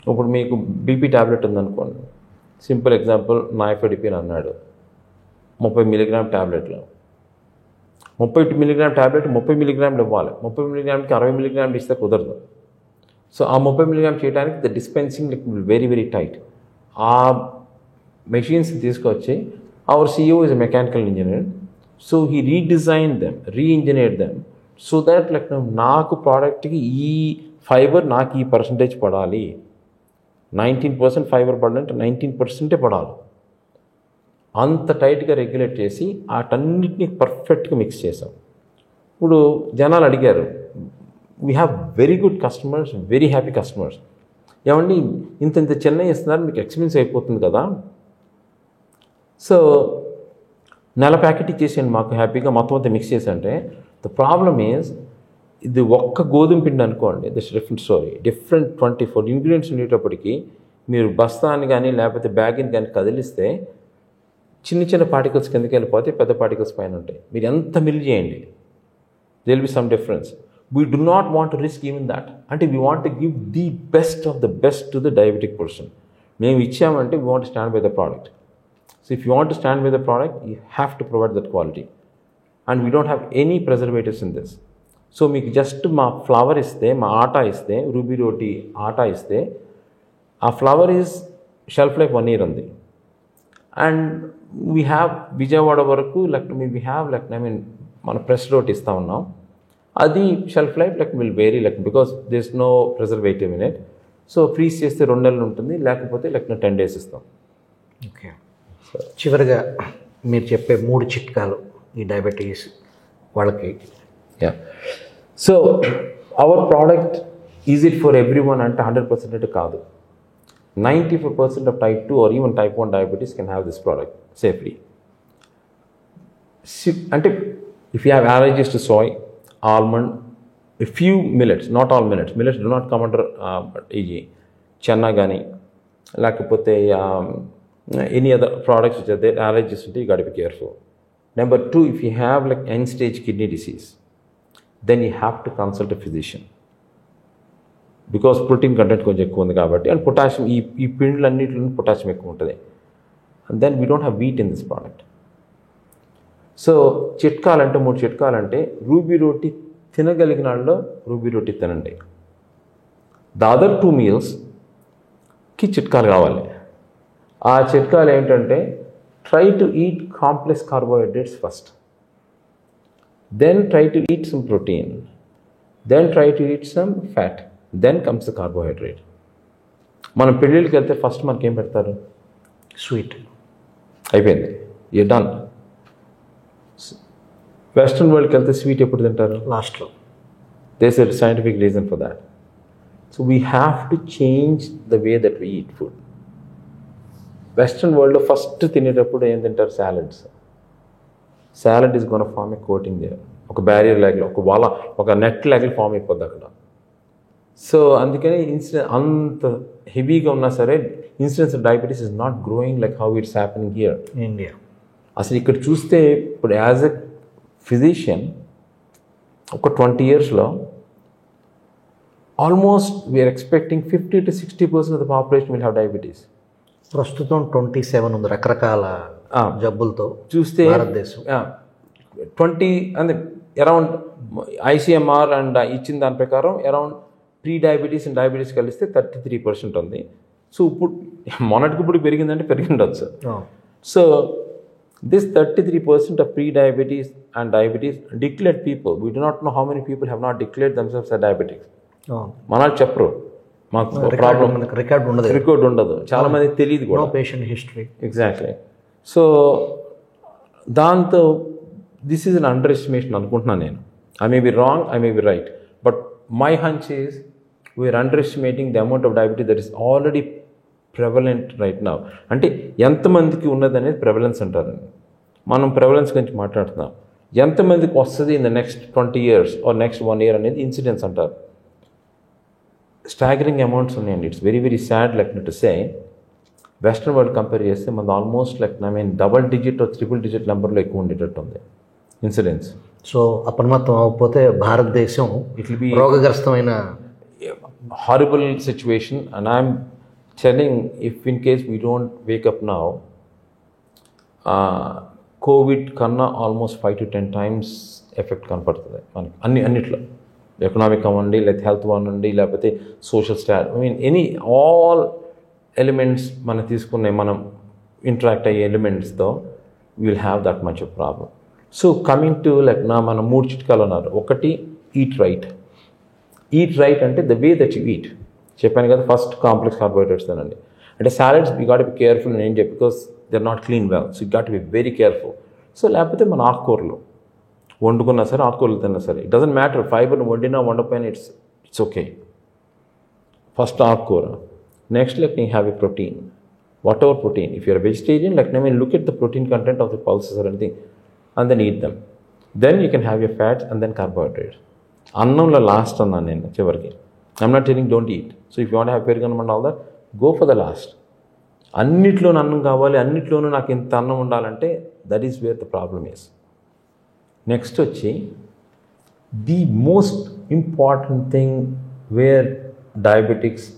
ఇప్పుడు మీకు బీపీ ట్యాబ్లెట్ ఉందనుకోండి, సింపుల్ ఎగ్జాంపుల్, నాయఫెడిపిన్ అన్నాడు, 30 mg ట్యాబ్లెట్లో. 30 mg ట్యాబ్లెట్ 30 mg ఇవ్వాలి, 30 mgకి 60 mg ఇస్తే కుదరదు. సో ఆ 30 mg చేయడానికి the dispensing very very tight. ఆ మెషిన్స్ తీసుకొచ్చి, hour CEO is a mechanical engineer, so he redesigned them, re-engineered them so that నాకు ప్రోడక్ట్కి ఈ ఫైబర్ నాకు ఈ పర్సంటేజ్ పడాలి, 19% ఫైబర్ పడాలంటే 19% పడాలి. అంత టైట్గా రెగ్యులేట్ చేసి వాటన్నిటిని పర్ఫెక్ట్గా మిక్స్ చేసాం. ఇప్పుడు జనాలు అడిగారు, we have very good customers, very happy customers. ఏమండి ఇంత చిన్న ఇస్తున్నారు, మీకు ఎక్స్పెన్స్ అయిపోతుంది కదా, సో నెల ప్యాకెట్ ఇచ్చేసేయండి మాకు హ్యాపీగా, మొత్తం అంతా మిక్స్ చేసి. అంటే ద ప్రాబ్లమ్ ఈజ్, ఇది ఒక్క గోధుమ పిండి అనుకోండి, this different story. Different 24 ingredients ఉండేటప్పటికి మీరు బస్తాన్ని కానీ లేకపోతే బ్యాగ్ని కానీ కదిలిస్తే చిన్న పార్టికల్స్ కిందకి వెళ్ళిపోతే పెద్ద పార్టికల్స్ పైన ఉంటాయి. మీరు ఎంత మిల్ చేయండి, they will be some difference. We do not want to risk even that. అంటే we want to give the best of the best to the diabetic person. మేము ఇచ్చామంటే we want to stand by the product. So if you want to stand by the product, you have to provide that quality. And we don't have any preservatives in this. So మీకు జస్ట్ మా ఫ్లవర్ ఇస్తే, మా ఆటా ఇస్తే, రూబీ రోటీ ఆటా ఇస్తే, ఆ flour is shelf life 1 year ఉంది. అండ్ వీ హ్యావ్ విజయవాడ వరకు వీ హ్యావ్ మన ప్రెస్ రోటీ ఇస్తూ ఉన్నాం. అది shelf life will vary because there is no preservative in it. So freeze చేస్తే 2 నెలలు ఉంటుంది, లేకపోతే 10 days ఇస్తాం. ఓకే, చివరిగా మీరు చెప్పే 3 చిట్కాలు ఈ డయాబెటీస్ వాళ్ళకి. Yeah, so our product is it for every one అంటే 100% అంటే కాదు. 95% of type 2 or even type 1 diabetes can have this product safely. అంటే if you have allergies to soy, almond, a few millets, not all millets do not come under EG. చెన్నా కానీ లేకపోతే any other products which are there allergies ఉంటే you got be careful. Number 2, if you have like end stage kidney disease then you have to consult a physician, because protein content కొంచెం ఎక్కువ ఉంది కాబట్టి, అండ్ పొటాషియం ఈ పిండిలన్నింటిలో పొటాషియం ఎక్కువ ఉంటుంది. And then we don't have wheat in this product. So చిట్కాలంటే 3 చిట్కాలంటే రూబీ రోటీ తినగలిగిన వాళ్ళలో రూబీ రోటీ తినండి. ద అదర్ 2 మీల్స్కి చిట్కాలు కావాలి. ఆ చిట్కాలు ఏంటంటే try to eat complex carbohydrates first, then try to eat some protein, then try to eat some fat, then comes the carbohydrate. మనం పెళ్ళిళ్ళకి వెళ్తే ఫస్ట్ మనకేం పెడతారు? స్వీట్. అయిపోయింది, యూ డన్. వెస్ట్రన్ వరల్డ్కి వెళ్తే స్వీట్ ఎప్పుడు తింటారు? లాస్ట్లో. There is a scientific reason for that. So we have to change the way that we eat food. Western వరల్డ్లో ఫస్ట్ తినేటప్పుడు ఏం తింటారు? Salads. Salad is gonna form a coating there, ఒక బ్యారియర్ లాగా, ఒక నెట్ లాగా ఫామ్ అయిపోద్ది అక్కడ. సో అందుకని అంత హెవీగా ఉన్నా సరే incidence of diabetes is not growing like how it's happening here India. అసలు ఇక్కడ చూస్తే ఇప్పుడు యాజ్ ఎ ఫిజిషియన్ ఒక 20 yearsలో almost we're expecting 50 to 60% of the population will have diabetes. ప్రస్తుతం 27 ఉంది రకరకాల జబ్బులతో చూస్తే భారతదేశం. 20 అంటే అరౌండ్ ICMR అండ్ ఇచ్చిన దాని ప్రకారం around pre diabetes and diabetes కలిస్తే 33% ఉంది. సో ఇప్పుడు మొన్నటికి ఇప్పుడు పెరిగిందంటే పెరిగిండొచ్చు. So this 33% of pre-diabetes and diabetes declared people, we do not know how many people have not declared themselves as diabetics. మనల్ని చెప్పరు, మాకు ప్రాబ్లం రికార్డ్ ఉండదు, చాలా మంది తెలియదు కూడా, పేషెంట్ హిస్టరీ. ఎగ్జాక్ట్లీ. సో దాంతో this is an under estimation అనుకుంటున్నాను నేను. I may be wrong, I may be right, but my hunch is we're under estimating the amount of diabetes that is already prevalent right now. అంటే ఎంతమందికి ఉన్నది అనేది ప్రెవలెన్స్ అంటారండి. మనం ప్రెవలెన్స్ గురించి మాట్లాడుతున్నాం. ఎంతమందికి వస్తుంది in the next 20 years or next 1 year అనేది ఇన్సిడెన్స్ అంటారు. స్టాగరింగ్ అమౌంట్స్ ఉన్నాయండి. It's very very sad like to say, western world compare చేస్తే మనది almost like double digit triple digit నెంబర్లో ఎక్కువ ఉండేటట్టు ఉంది ఇన్సిడెన్స్. సో అప్రమత్తం అవ్వకపోతే భారతదేశం ఇట్ విల్ బి రోగగ్రస్తమైన horrible situation. And I'm telling, if in case we don't wake up now, Covid కన్నా ఆల్మోస్ట్ 5 to 10 times ఎఫెక్ట్ కనపడుతుంది మనకి అన్నిట్లో. ఎకనామిక్ అవ్వండి, లేకపోతే హెల్త్ అవ్వండి, లేకపోతే సోషల్ ఎనీ ఆల్ ఎలిమెంట్స్ మనం తీసుకునే మనం ఇంటరాక్ట్ అయ్యే ఎలిమెంట్స్తో will have that much of problem. So coming to మనం 3 చిట్కాలు అన్నారు. ఒకటి, ఈట్ రైట్. ఈట్ రైట్ అంటే the way that you eat. చెప్పాను కదా, ఫస్ట్ కాంప్లెక్స్ కార్బోహైడ్రేట్స్ తినండి. అంటే salads you got be careful అని ఏం చెప్పి, because they are not clean well, so you got be very careful. So లేకపోతే మన ఆకుకూరలు వండుకున్నా సరే, ఆకుకూరలు తిన్నా సరే, ఇట్ డజంట్ మ్యాటర్, ఫైబర్ వండినా వండపోయినా ఇట్స్ ఓకే. ఫస్ట్ ఆకుకూర. Next you have a protein, whatever protein. If you are vegetarian look at the protein content of the pulses or anything and then eat them. Then you can have your fats and then carbohydrates. అన్నంలో లాస్ట్ అన్నాను నేను చివరికి. I'm not telling don't eat. So if you want to have పెరుగన్నం and all that, go for the last. అన్నిట్లోనూ అన్నం కావాలి, అన్నిట్లోనూ నాకు ఇంత అన్నం ఉండాలంటే that is where the problem is. Next వచ్చి the most important thing where diabetics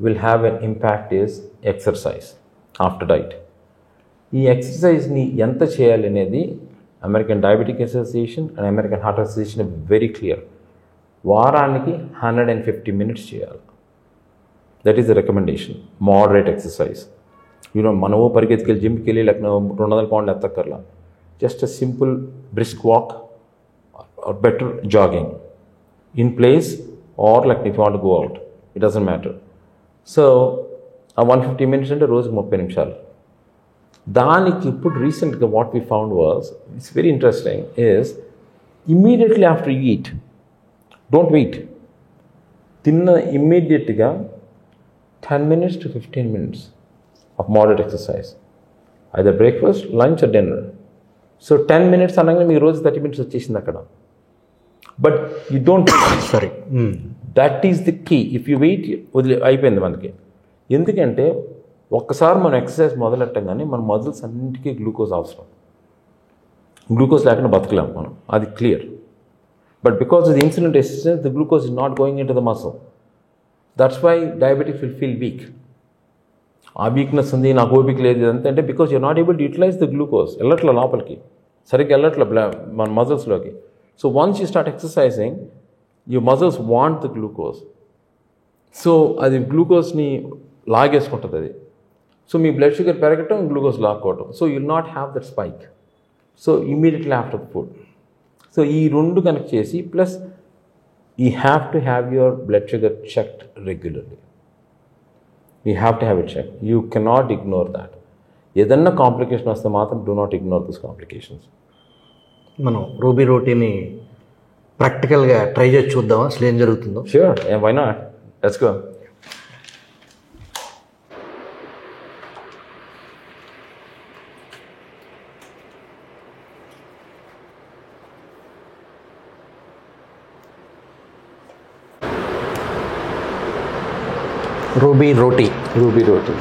will have an impact is exercise after diet. ఈ ఎక్సర్సైజ్ని ఎంత చేయాలి అనేది American diabetic association and American heart association very clear. వారానికి 150 minutes చేయాలి. That is the recommendation. Moderate exercise. మనము పరిగెత్తుకెళ్ళి జిమ్కి వెళ్ళి లేకపోతే 200 pounds ఎత్తక్కర్లా. Just a simple brisk walk or better jogging in place or like if you want go out, it doesn't matter. So ఆ 150 minutes అంటే రోజుకి 30 నిమిషాలు. దానికి ఇప్పుడు రీసెంట్గా what we found was, it's very interesting, is immediately after you eat, don't wait, తిన్న ఇమ్మీడియట్గా 10 minutes to 15 minutes of moderate exercise, either breakfast, lunch or dinner. So 10 minutes అనగానే మీకు రోజు 30 minutes వచ్చేసింది అక్కడ. But you don't sorry that is the key. If you wait అయిపోయింది మనకి. ఎందుకంటే ఒక్కసారి మనం ఎక్సర్సైజ్ మొదలెట్టంగానే మన మజిల్స్ అన్నింటికీ గ్లూకోజ్ అవసరం. గ్లూకోజ్ లేకుండా బతకలేము మనం, అది clear. But because of the insulin resistance the glucose is not going into the muscle. That's why diabetics will feel weak. ఆ వీక్నెస్ ఉంది, నాకు ఓపిక లేదు ఇదంతా అంటే because you're not able to utilise the glucose. వెళ్ళట్ల లోపలికి, సరిగ్గా వెళ్ళట్ల మన మజిల్స్లోకి. So once you start exercising your muscles want the glucose. So అది గ్లూకోజ్ని లాగేసుకుంటుంది అది. సో మీ బ్లడ్ షుగర్ పెరగటం, glucose లాక్కోవటం. So you will not have that spike. So immediately after the food. So ఈ రెండు కనెక్ట్ చేసి plus you have to have your blood sugar checked regularly. You have to have it check. You cannot ignore that. ఏదన్నా కాంప్లికేషన్ వస్తే మాత్రం do not ignore this complications. మనం రూబీ రోటీని ప్రాక్టికల్గా ట్రై చేసి చూద్దామా అసలు ఏం జరుగుతుందో? Sure, yeah, why not? Let's go. Ruby roti. Ruby roti.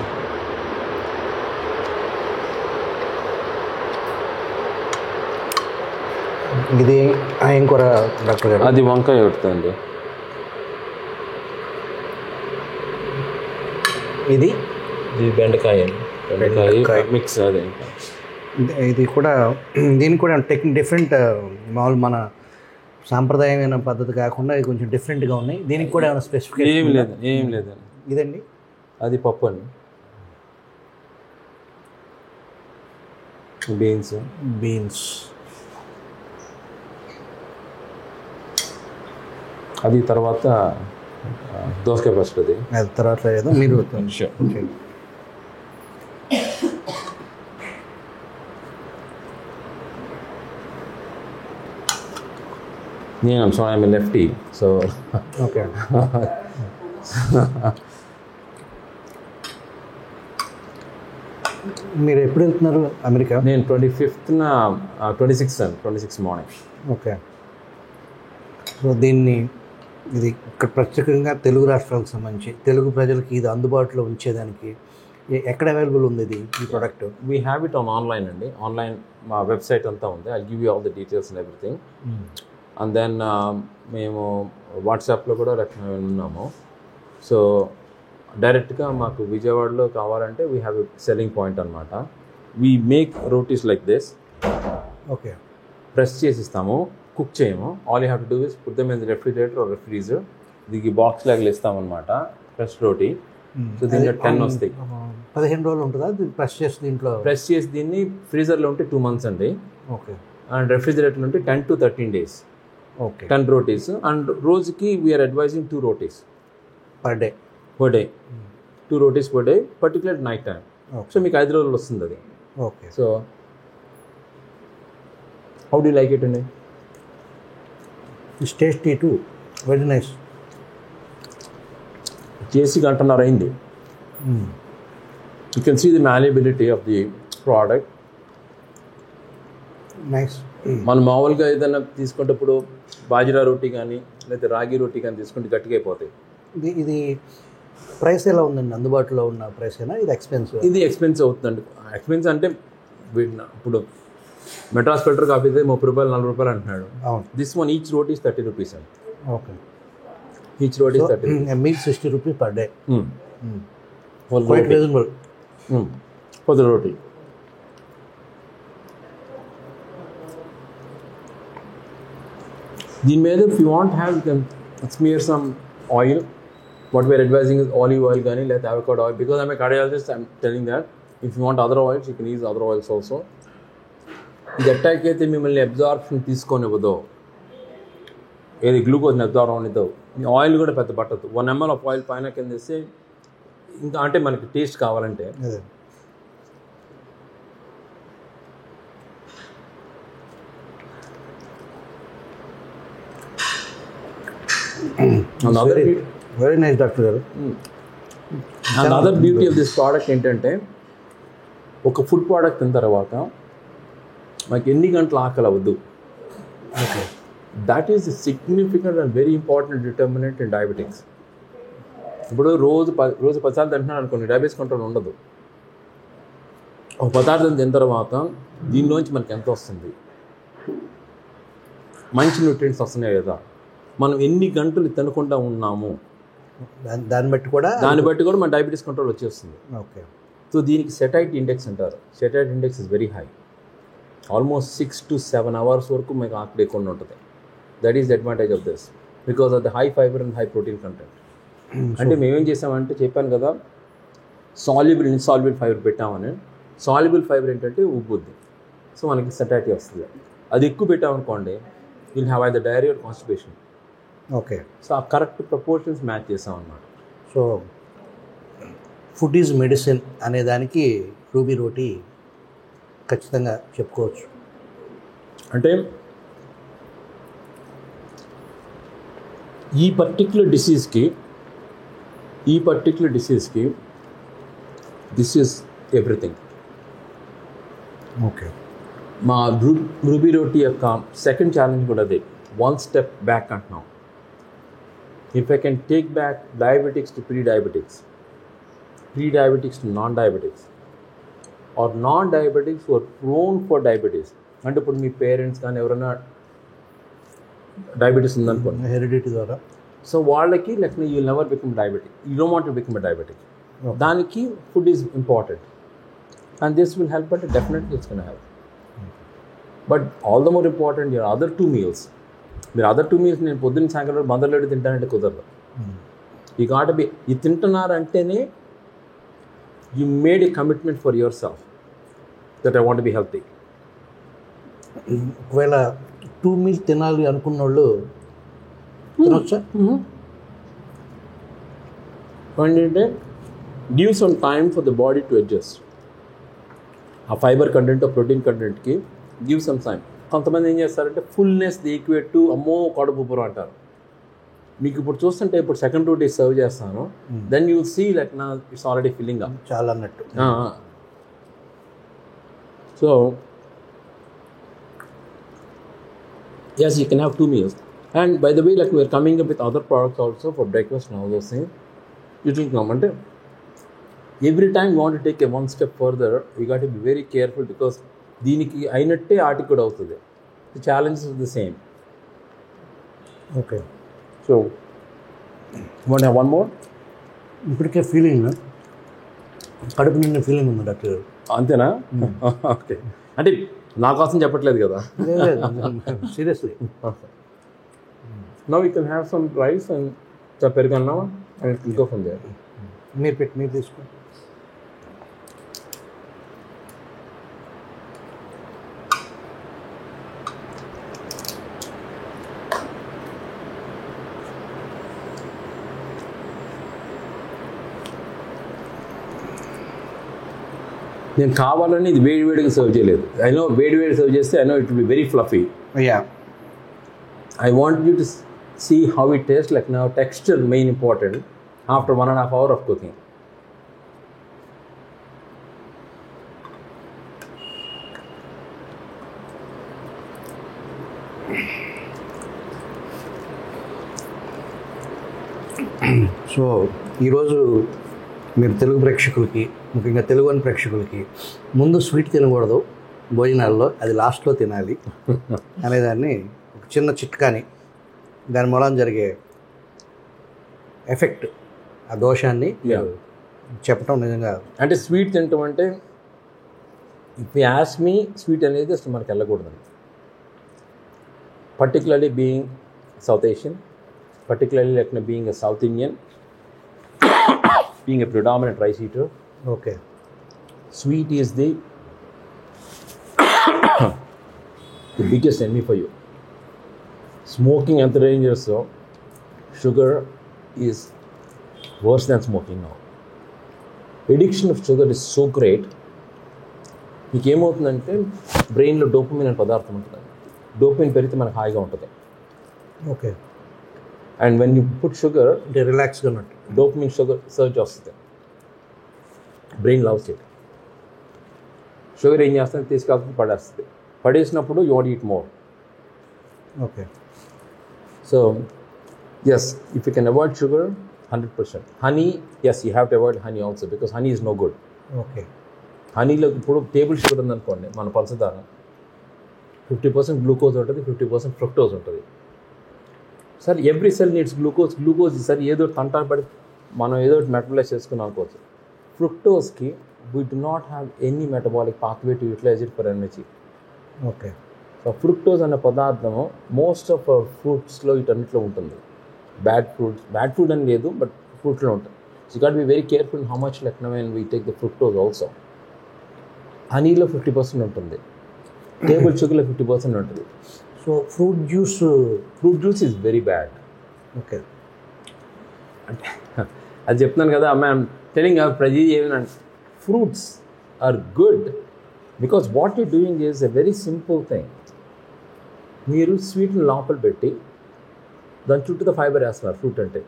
ఇది ఏం కూర డాక్టర్ గారు? అది వంకాయ ఉడుతుంది. ఇది బెండకాయ మిక్స్. అదే ఇది కూడా దీనికి కూడా డిఫరెంట్. మామూలు మన సాంప్రదాయమైన పద్ధతి కాకుండా ఇది కొంచెం డిఫరెంట్గా ఉన్నాయి. దీనికి కూడా ఏమైనా స్పెసిఫిక్? ఏం లేదు. ఇదండి అది పప్పు అండి. బీన్స్. అది తర్వాత దోసకాయ పచ్చడి. అది తర్వాత ఏదో మీరు I'm a lefty, so okay. మీరు ఎప్పుడు వెళ్తున్నారు అమెరికా? నేను 26 మార్నింగ్. ఓకే. సో ఇది ఇక్కడ ప్రత్యేకంగా తెలుగు రాష్ట్రాలకు సంబంధించి తెలుగు ప్రజలకి ఇది అందుబాటులో ఉంచేదానికి ఎక్కడ అవైలబుల్ ఉంది ఇది ఈ product? We have it online అండి. ఆన్లైన్ మా వెబ్సైట్ అంతా ఉంది. I give you all the details and everything. And then మేము వాట్సాప్లో కూడా ఉన్నాము. సో డైరెక్ట్గా మాకు విజయవాడలో కావాలంటే we have a selling point అనమాట. We make rotis like this. Okay. Press చేసి ఇస్తాము, కుక్ చేయము. All you have to do is put them in the refrigerator or freezer. దీనికి బాక్స్ లాగా ఇస్తామన్నమాట ఫ్రెష్ రోటీ. సో దీంట్లో 10 వస్తాయి. 15 రోజులు ఉంటుందా ప్రెస్ చేసి? దీంట్లో ప్రెస్ చేసి దీన్ని ఫ్రీజర్లో ఉంటే 2 months అండి. ఓకే. అండ్ రెఫ్రిజిరేటర్ ఉంటే 10 to 13 days. Okay. 10 rotis. And రోజుకి we're advising 2 rotis per day. 2 rotis per day, particularly night time. So మీకు 5 రోజులు వస్తుంది అది. Okay. So how do like it అండి? It's tasty too, very nice. చేసి గంటన్నర అయింది. You can see the malleability of the product. Nice. మనం మామూలుగా ఏదైనా తీసుకునేటప్పుడు బాజిరా రోటీ కానీ లేదా రాగి రోటీ కానీ తీసుకుంటే గట్టిగా అయిపోతాయి. ఇది ప్రైస్ ఎలా ఉందండి? అందుబాటులో ఉన్న ప్రైస్ అయినా ఇది ఎక్స్పెన్సివ్? ఇది ఎక్స్పెన్సివ్ అవుతుందండి. ఎక్స్పెన్సివ్ అంటే ఇప్పుడు మెడ్రాస్ ఫిల్టర్ కాఫీ అయితే 30 రూపాయలు 40 రూపాయలు అంటున్నాడు. This one each roti is 30 rupees అండి. Okay. Each roti is 30 rupees. Meal 60 rupees per day. Quite reasonable for the roti. దీని మీద if you want have you can smear some oil. What we are advising is olive oil కానీ లేదా avocado oil. Because I'm a cardiologist, I'm telling that if you want other oils you can use other oils also. ఇది అటాక్ అయితే మిమ్మల్ని అబ్జార్ప్షన్ తీసుకొనివ్వదు, ఏది గ్లూకోజ్ని అబ్జార్వ్ అవ్వనివ్వదు. మీ ఆయిల్ కూడా పెద్ద పట్టదు. 1 ml ఆఫ్ ఆయిల్ పైన కింద వేస్తే ఇంకా అంటే మనకి టేస్ట్ కావాలంటే వెరీ నైస్ డాక్టర్ గారు. Other beauty of this product ఏంటంటే ఒక ఫుడ్ ప్రోడక్ట్ తిన్న తర్వాత మనకి ఎన్ని గంటలు ఆకలి అవ్వద్దు. That is significant and very important determinant in diabetics. ఇప్పుడు రోజు 10 సార్లు తింటున్నాను అనుకోండి, డయాబెటీస్ కంట్రోల్ ఉండదు. ఒక పదార్థం తిన్న తర్వాత దీనిలోంచి మనకి ఎంత వస్తుంది, మంచి న్యూట్రియంట్స్ వస్తున్నాయి కదా, మనం ఎన్ని గంటలు తినకుండా ఉన్నాము, దాన్ని బట్టి కూడా మన డయాబెటీస్ కంట్రోల్ వచ్చేస్తుంది. ఓకే. సో దీనికి సెటైట్ ఇండెక్స్ అంటారు. Satiety index is very high, almost 6 to 7 hours వరకు మీకు ఆకలి ఎక్కువ ఉంటుంది. That is the advantage of this because of the high fibre and high protein content. అంటే మేమేం చేసామంటే చెప్పాను కదా, సాల్యుబుల్ ఇన్సాల్యుబుల్ ఫైబర్ పెట్టామని. సాల్యుబుల్ ఫైబర్ ఏంటంటే ఉబ్బుద్ది, సో మనకి సెటైటీ వస్తుంది. అది ఎక్కువ పెట్టామనుకోండి, will have either diarrhoea or constipation. Okay. So ఆ కరెక్ట్ ప్రపోర్షన్స్ మ్యాచ్ చేసామన్నమాట. సో ఫుడ్ ఈజ్ మెడిసిన్ అనే దానికి రూబీ రోటీ ఖచ్చితంగా చెప్పుకోవచ్చు. అంటే ఈ పర్టిక్యులర్ డిసీజ్కి దిస్ ఈజ్ ఎవ్రీథింగ్. ఓకే. మా రూబీ రోటీ యొక్క సెకండ్ ఛాలెంజ్ కూడా అదే, 1 step బ్యాక్ అంటున్నాం. If I can take back diabetics to prediabetics to nondiabetics or nondiabetics or prone for diabetes. అంటే ఇప్పుడు మీ పేరెంట్స్ కానీ ఎవరైనా డయాబెటీస్ ఉందనుకోండి, హెరిడిటీ ద్వారా, సో వాళ్ళకి like you will never become diabetic, you don't want to become a diabetic. దానికి food is important and this will help. అంటే definitely it's can help. But all the more important your other 2 meals. మీరు అదర్ 2 meals నేను పొద్దున్న సాయంకాలం మదర్లేడు తింటానంటే కుదరదు. ఈ గాట్ బి, ఇది తింటున్నారంటేనే you made a commitment for yourself that I want be healthy. ఒకవేళ 2 meals తినాలి అనుకున్న వాళ్ళు తినొచ్చా? ఏంటంటే give some time for the body to adjust. ఆ ఫైబర్ కంటెంట్, ప్రోటీన్ కంటెంట్కి గివ్ సమ్ టైమ్. కొంతమంది ఏం చేస్తారంటే ఫుల్నెస్ ది ఈక్వేట్ టు అమ్మో కడుపు ఉబ్బరం అంటారు. మీకు ఇప్పుడు చూస్తుంటే ఇప్పుడు సెకండ్ 2 days సర్వ్ చేస్తాను, దెన్ యూ సీ లైక్ నా ఇట్స్ ఆల్రెడీ ఫిల్లింగ్ అప్ చాలా అన్నట్టు. So yes, you can have 2 meals. And by the way, like we are coming up with other products also for breakfast and all those things. You think అంటే every time you want to take a 1 step further, you got to be very careful because దీనికి అయినట్టే ఆటికి కూడా అవుతుంది. The challenge is the same. Okay. So you want to have one more? ఇప్పటికే ఫీలింగ్, కడుపు నిండిన ఫీలింగ్ ఉంది డాక్టర్. అంతేనా? ఓకే. అంటే నా కోసం చెప్పట్లేదు కదా. Seriously. Now we can have some rice and పెరుగన్నం and we go from there. మీరు తీసుకో. నేను కావాలని ఇది వేడివేడిగా సర్వ్ చేయలేదు. ఐ నో వేడివేడి సర్వ్ చేస్తే I know it will be very fluffy. I want you to see how it tastes. Like now texture main important after 1.5 hours of cooking. So ఈరోజు మీరు తెలుగు ప్రేక్షకులకి, ముఖ్యంగా తెలుగు ప్రేక్షకులకి ముందు స్వీట్ తినకూడదు భోజనాల్లో, అది లాస్ట్లో తినాలి అనేదాన్ని ఒక చిన్న చిట్కాని, దాని మూలం జరిగే ఎఫెక్ట్, ఆ దోషాన్ని చెప్పడం నిజంగా. అంటే స్వీట్ తినటం అంటే if you ask me, sweet అనేది అసలు మనకి వెళ్ళకూడదు. Particularly being south Asian, particularly like being a South Indian, being a predominant rice eater. Okay. Sweet is the biggest enemy for you. Smoking and the dangerous, so sugar is worse than smoking now. Addiction of sugar is so great. మీకు ఏమవుతుందంటే బ్రెయిన్లో డోపమిన్ అనే పదార్థం ఉంటుంది. డోపమిన్ పెరిగితే మనకు హాయిగా ఉంటుంది. Okay. And when you put sugar, అంటే రిలాక్స్గా ఉన్నట్టు డోపమిన్ షుగర్ సర్చ్ వస్తుంది. Brain loves it. షుగర్ ఏం చేస్తుంది, తీసుకెళ్తుంది, పడేస్తుంది. పడేసినప్పుడు you want eat more. Okay. So yes, if you can avoid sugar, 100%. Honey, yes, you have to avoid honey also because honey is no good. Okay. హనీలో ఇప్పుడు టేబుల్ షుగర్ ఉందనుకోండి, మన పంచదార 50% గ్లూకోజ్ ఉంటుంది, 50% ఫ్రక్టోజ్ ఉంటుంది. Sir every cell needs glucose sir ఏదో తంటా పడి మనం ఏదో మెటబలైజ్ చేసుకుని అనుకోవచ్చు. ఫ్రక్టోజ్కి we do not have any metabolic pathway to utilise it for energy. Okay. So fructose అనే పదార్థము మోస్ట్ ఆఫ్ ఫ్రూట్స్లో వీటన్నిటిలో ఉంటుంది. బ్యాడ్ ఫ్రూట్ అని లేదు, బట్ ఫ్రూట్లో ఉంటుంది. So you got be very careful how much like now when we take the fructose also. హనీలో 50% ఉంటుంది, టేబుల్ షుగర్లో 50% ఉంటుంది. So fruit juice is very bad. Okay. అంటే అది చెప్తున్నాను కదా, మ్యామ్ టెలింగ్ ప్రజీ ఏమంటే fruits are good because what you doing is a very simple thing. మీరు స్వీట్ని లోపల పెట్టి దాని చుట్టూ ఫైబర్ వేస్తున్నారు ఫ్రూట్ అంటే.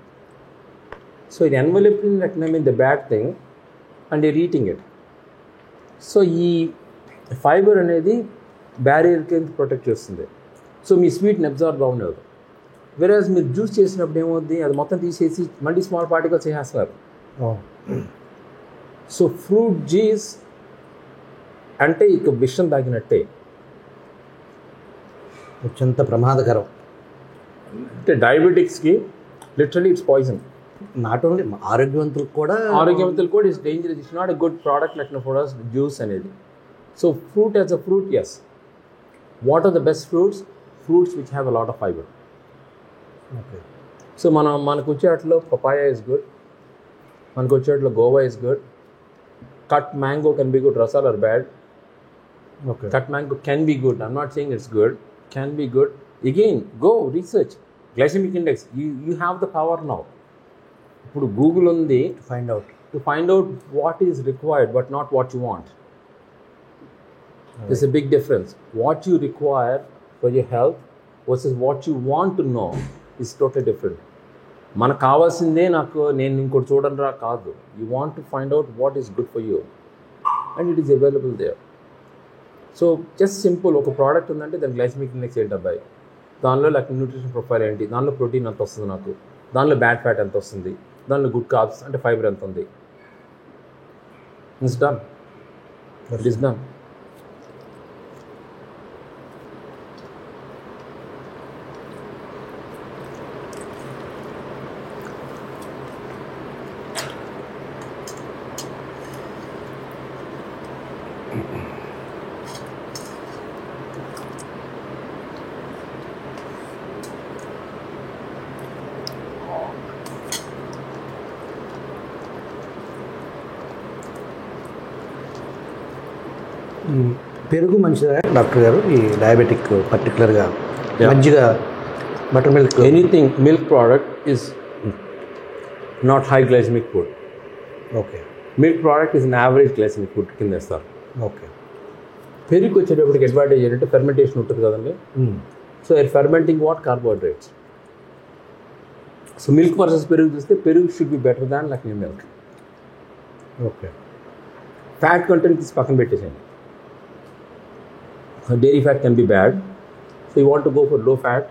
సో ఇది enveloped like mean the bad thing and you're eating it. So ఈ ఫైబర్ అనేది బ్యారియర్కి ప్రొటెక్ట్ చేస్తుంది. సో మీ స్వీట్ని అబ్జర్వ్ అవ్వలేదు. వేరేజ్ మీరు జ్యూస్ చేసినప్పుడు ఏమవుద్ది, అది మొత్తం తీసేసి మళ్ళీ స్మాల్ పార్టికల్స్ చేసేస్తున్నారు. సో ఫ్రూట్ జ్యూస్ అంటే ఇక విషం తాగినట్టే, అత్యంత ప్రమాదకరం. అంటే డయాబెటిక్స్కి literally it's poison. Not only ఆరోగ్యవంతులకు కూడా it's dangerous. It's not a good product like for us juice అనేది. So fruit as a fruit, yes. What are the best fruits? Fruits which have a lot of fibre. Okay. So మనకు వచ్చేట్లో పపాయా ఇస్ గుడ్, మనకు వచ్చేట్లో guava is good, cut mango can be good, రసాల్ are bad. Okay. Cut mango can be good. I'm not saying it's good. Can be good. Again, go research. Glycemic index. You have the power now. ఇప్పుడు గూగుల్ ఉంది to find out what is required but not what you want. There's a big difference. What you require for your health versus what you want to know is totally different. మనకు కావాల్సిందే నేను ఇంకోటి చూడండి రా కాదు. You want to find out what is good for you and it is available there. So just simple, ఒక ప్రోడక్ట్ ఉందంటే దాని గ్లైసమిక్ ఇండెక్స్ ఏంటి అబ్బాయి, దానిలో లైక్ న్యూట్రిషన్ ప్రొఫైల్ ఏంటి, దానిలో ప్రోటీన్ ఎంత వస్తుంది నాకు, దానిలో బ్యాడ్ ఫ్యాట్ ఎంత వస్తుంది, దానిలో గుడ్ కార్బ్స్ అంటే ఫైబర్ ఎంత ఉంది. It's done. It is done. పెరుగు మంచిదా డాక్టర్ గారు ఈ డయాబెటిక్ పర్టికులర్గా? మజ్జిగ, butter milk, anything milk product is not high glycaemic food. Okay. Milk product is an average glycaemic food కింద వేస్తారు. ఓకే. పెరుగు వచ్చేటప్పటికి అడ్వాంటేజ్ ఏంటంటే ఫెర్మెంటేషన్ ఉంటుంది కదండి. So ఫెర్మెంటింగ్ what carbohydrates. So milk versus పెరుగు చూస్తే పెరుగు should be better than like milk. Okay. Fat content తీసి పక్కన పెట్టేసేయండి. Dairy fat can be bad, so you want to go for low fat.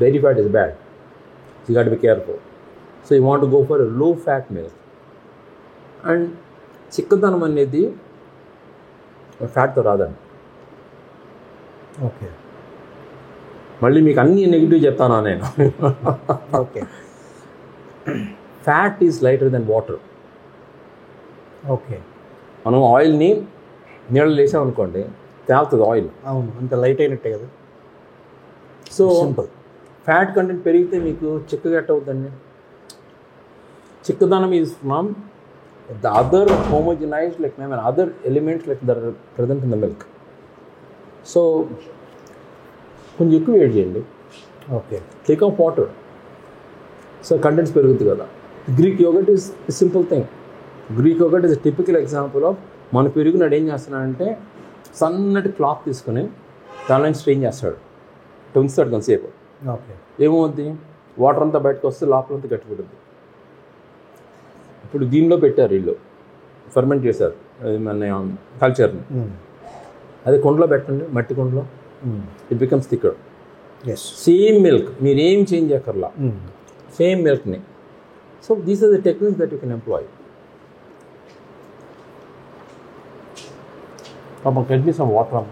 Dairy fat is bad, so you got to be careful. So you want to go for a low fat milk. And చిక్కదనం అనేది ఫ్యాట్తో రాదండి. ఓకే. మళ్ళీ మీకు అన్ని నెగిటివ్ చెప్తానా నేను? Okay. Fat is lighter than water. Okay. మనం ఆయిల్ని నీళ్ళు వేసామనుకోండి, తేలుతుంది ఆయిల్. అవును, అంత లైట్ అయినట్టే కదా. So simple. ఫ్యాట్ కంటెంట్ పెరిగితే మీకు చిక్కగా ఎట్ట అవుతుందండి? చిక్కదనం is from the other homogenised like other elements like they're present in the milk. So కొంచెం ఎక్కువ వేడి చేయండి. Okay. Take off water. So contents పెరుగుతుంది కదా. Greek yoghurt is simple thing. Greek yoghurt is typical example of మన పెరుగునాడు ఏం చేస్తున్నాడంటే సన్నటి క్లాత్ తీసుకొని దానిలో స్ట్రెయిన్ చేస్తాడు, ఉంచుతాడు కొంతసేపు. ఓకే. ఏమవుద్ది, వాటర్ అంతా బయటకు వస్తే లోపలంతా గట్టిపడుద్ది. ఇప్పుడు దీనిలో పెట్టారు వీళ్ళు, ఫర్మెంట్ చేశారు మన కల్చర్ని. అదే కుండలో పెట్టండి, మట్టి కుండలో, it becomes thicker. Yes same milk మీరు ఏం చేంజ్ చేయక్కర్లా, సేమ్ మిల్క్ని. So these are the techniques that you can employ. Get me some water అమ్మ.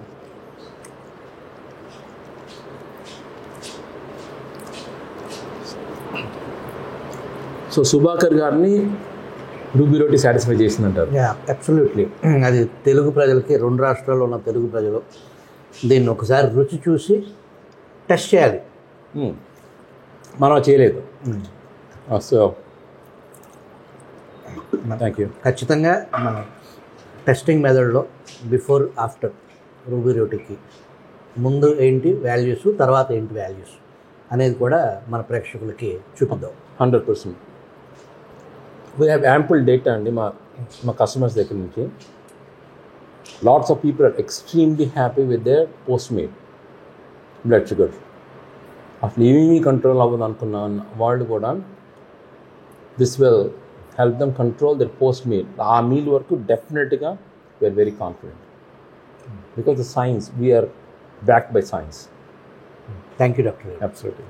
సో సుభాకర్ గారిని రూబీ రోటీ సాటిస్ఫై చేసిందంటారు. అబ్సల్యూట్లీ. అది తెలుగు ప్రజలకి, 2 రాష్ట్రాల్లో ఉన్న తెలుగు ప్రజలు దీన్ని ఒకసారి రుచి చూసి టెస్ట్ చేయాలి. మనం చేయలేదు. So thank you. ఖచ్చితంగా మన టెస్టింగ్ మెథడ్లో బిఫోర్ ఆఫ్టర్ రూబీ రోటీకి ముందు ఏంటి వాల్యూస్, తర్వాత ఏంటి వాల్యూస్ అనేది కూడా మన ప్రేక్షకులకి చూపిద్దాం. 100%. వీ హ్యావ్ యాంపుల్ డేటా అండి మా కస్టమర్స్ దగ్గర నుంచి. Lots of people are extremely happy with their post meal blood sugar. అసలు ఏమీ కంట్రోల్ అవ్వదు అనుకున్న వాళ్ళు కూడా this will help them control their post meal. ఆ మీల్ వరకు డెఫినెట్గా we are very confident because the science we are backed by science. Thank you doctor. Absolutely.